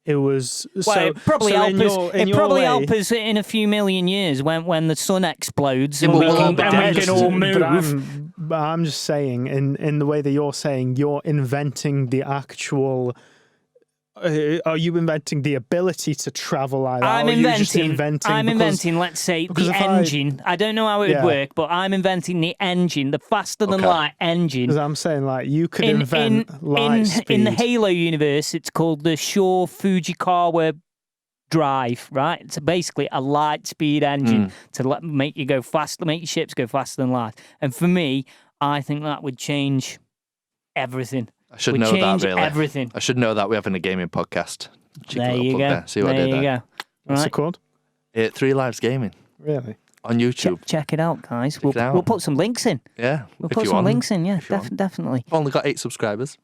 it was? Well, so, it probably so help in us. your, in It your probably way, help us in a few million years when the sun explodes Yeah, and but we we'll all can, be and we dead. can all move. But I'm just saying, in the way that you're saying, you're inventing the actual. Are you inventing the ability to travel like that? I'm or are you just inventing. I'm because- inventing. Let's say because the if I- engine. I don't know how it would Yeah. work, but I'm inventing the engine, the faster than Okay. light engine. Because I'm saying, like, you could invent light speed. in the Halo universe, it's called the Shure Fujikawa drive, right? It's basically a light speed engine to make you go faster, make your ships go faster than light. And for me, I think that would change everything. I should Would know that change really. everything. I should know that we're having a gaming podcast. Cheeky There little you plug go. there. See what I There did you there. go. What's Right. it called? 3 Lives Gaming Really? on YouTube. Check it out, guys. it out. We'll put some links in. Yeah, We'll if put you some want. links in, yeah, If you want. definitely. I've only got 8 subscribers.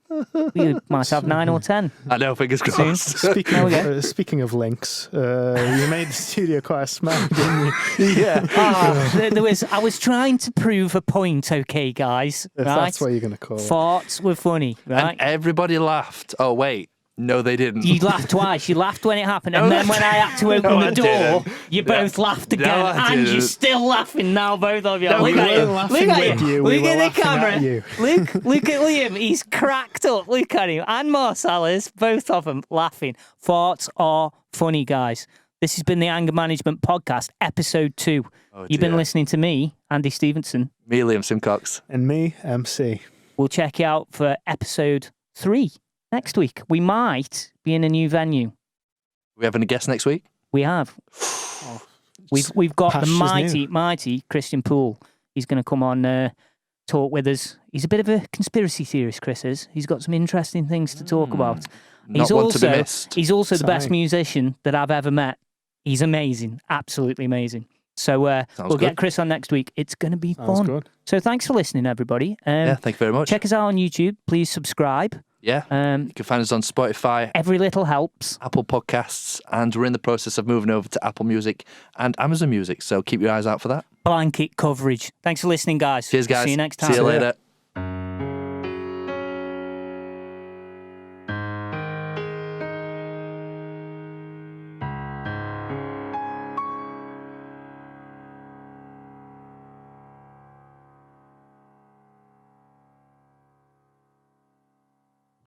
We might have 9 or 10. I know, fingers crossed. Speaking we of, speaking of links, you made the studio quite smart, didn't you? yeah. I was trying to prove a point, okay, guys. If right? that's what you're going to call it. Farts were funny, right? And everybody laughed. Oh, wait. No, they didn't. You laughed twice. You laughed when it happened, and No, then when I had to open no, the I door, didn't. you both laughed again, I and you're didn't. still laughing now, both of you. No, look we at weren't him. laughing Look at with him. you, we Look were at the laughing camera. at you. Look at Liam. He's cracked up. Look at him. And Marcellus, both of them laughing. Farts are funny, guys. This has been the Anger Management Podcast, episode 2. Oh, You've been dear. listening to me, Andy Stevenson. Me, Liam Simcox. And me, MC. We'll check you out for episode 3 next week. We might be in a new venue. We having a guest next week? We have. We've got the Pastures new. mighty Christian Poole. He's going to come on, talk with us. He's a bit of a conspiracy theorist, Chris is. He's got some interesting things to talk about. Not one to be missed. He's also the best Exciting. musician that I've ever met. He's amazing, absolutely amazing. So we'll good. get Chris on next week. It's going to be Sounds fun. good. So thanks for listening, everybody. Yeah, thank you very much. Check us out on YouTube. Please subscribe. Yeah. You can find us on Spotify, Every little helps. Apple Podcasts, and we're in the process of moving over to Apple Music and Amazon Music. So keep your eyes out for that. Blanket coverage. Thanks for listening, guys. Cheers, guys. See you next time. See you later.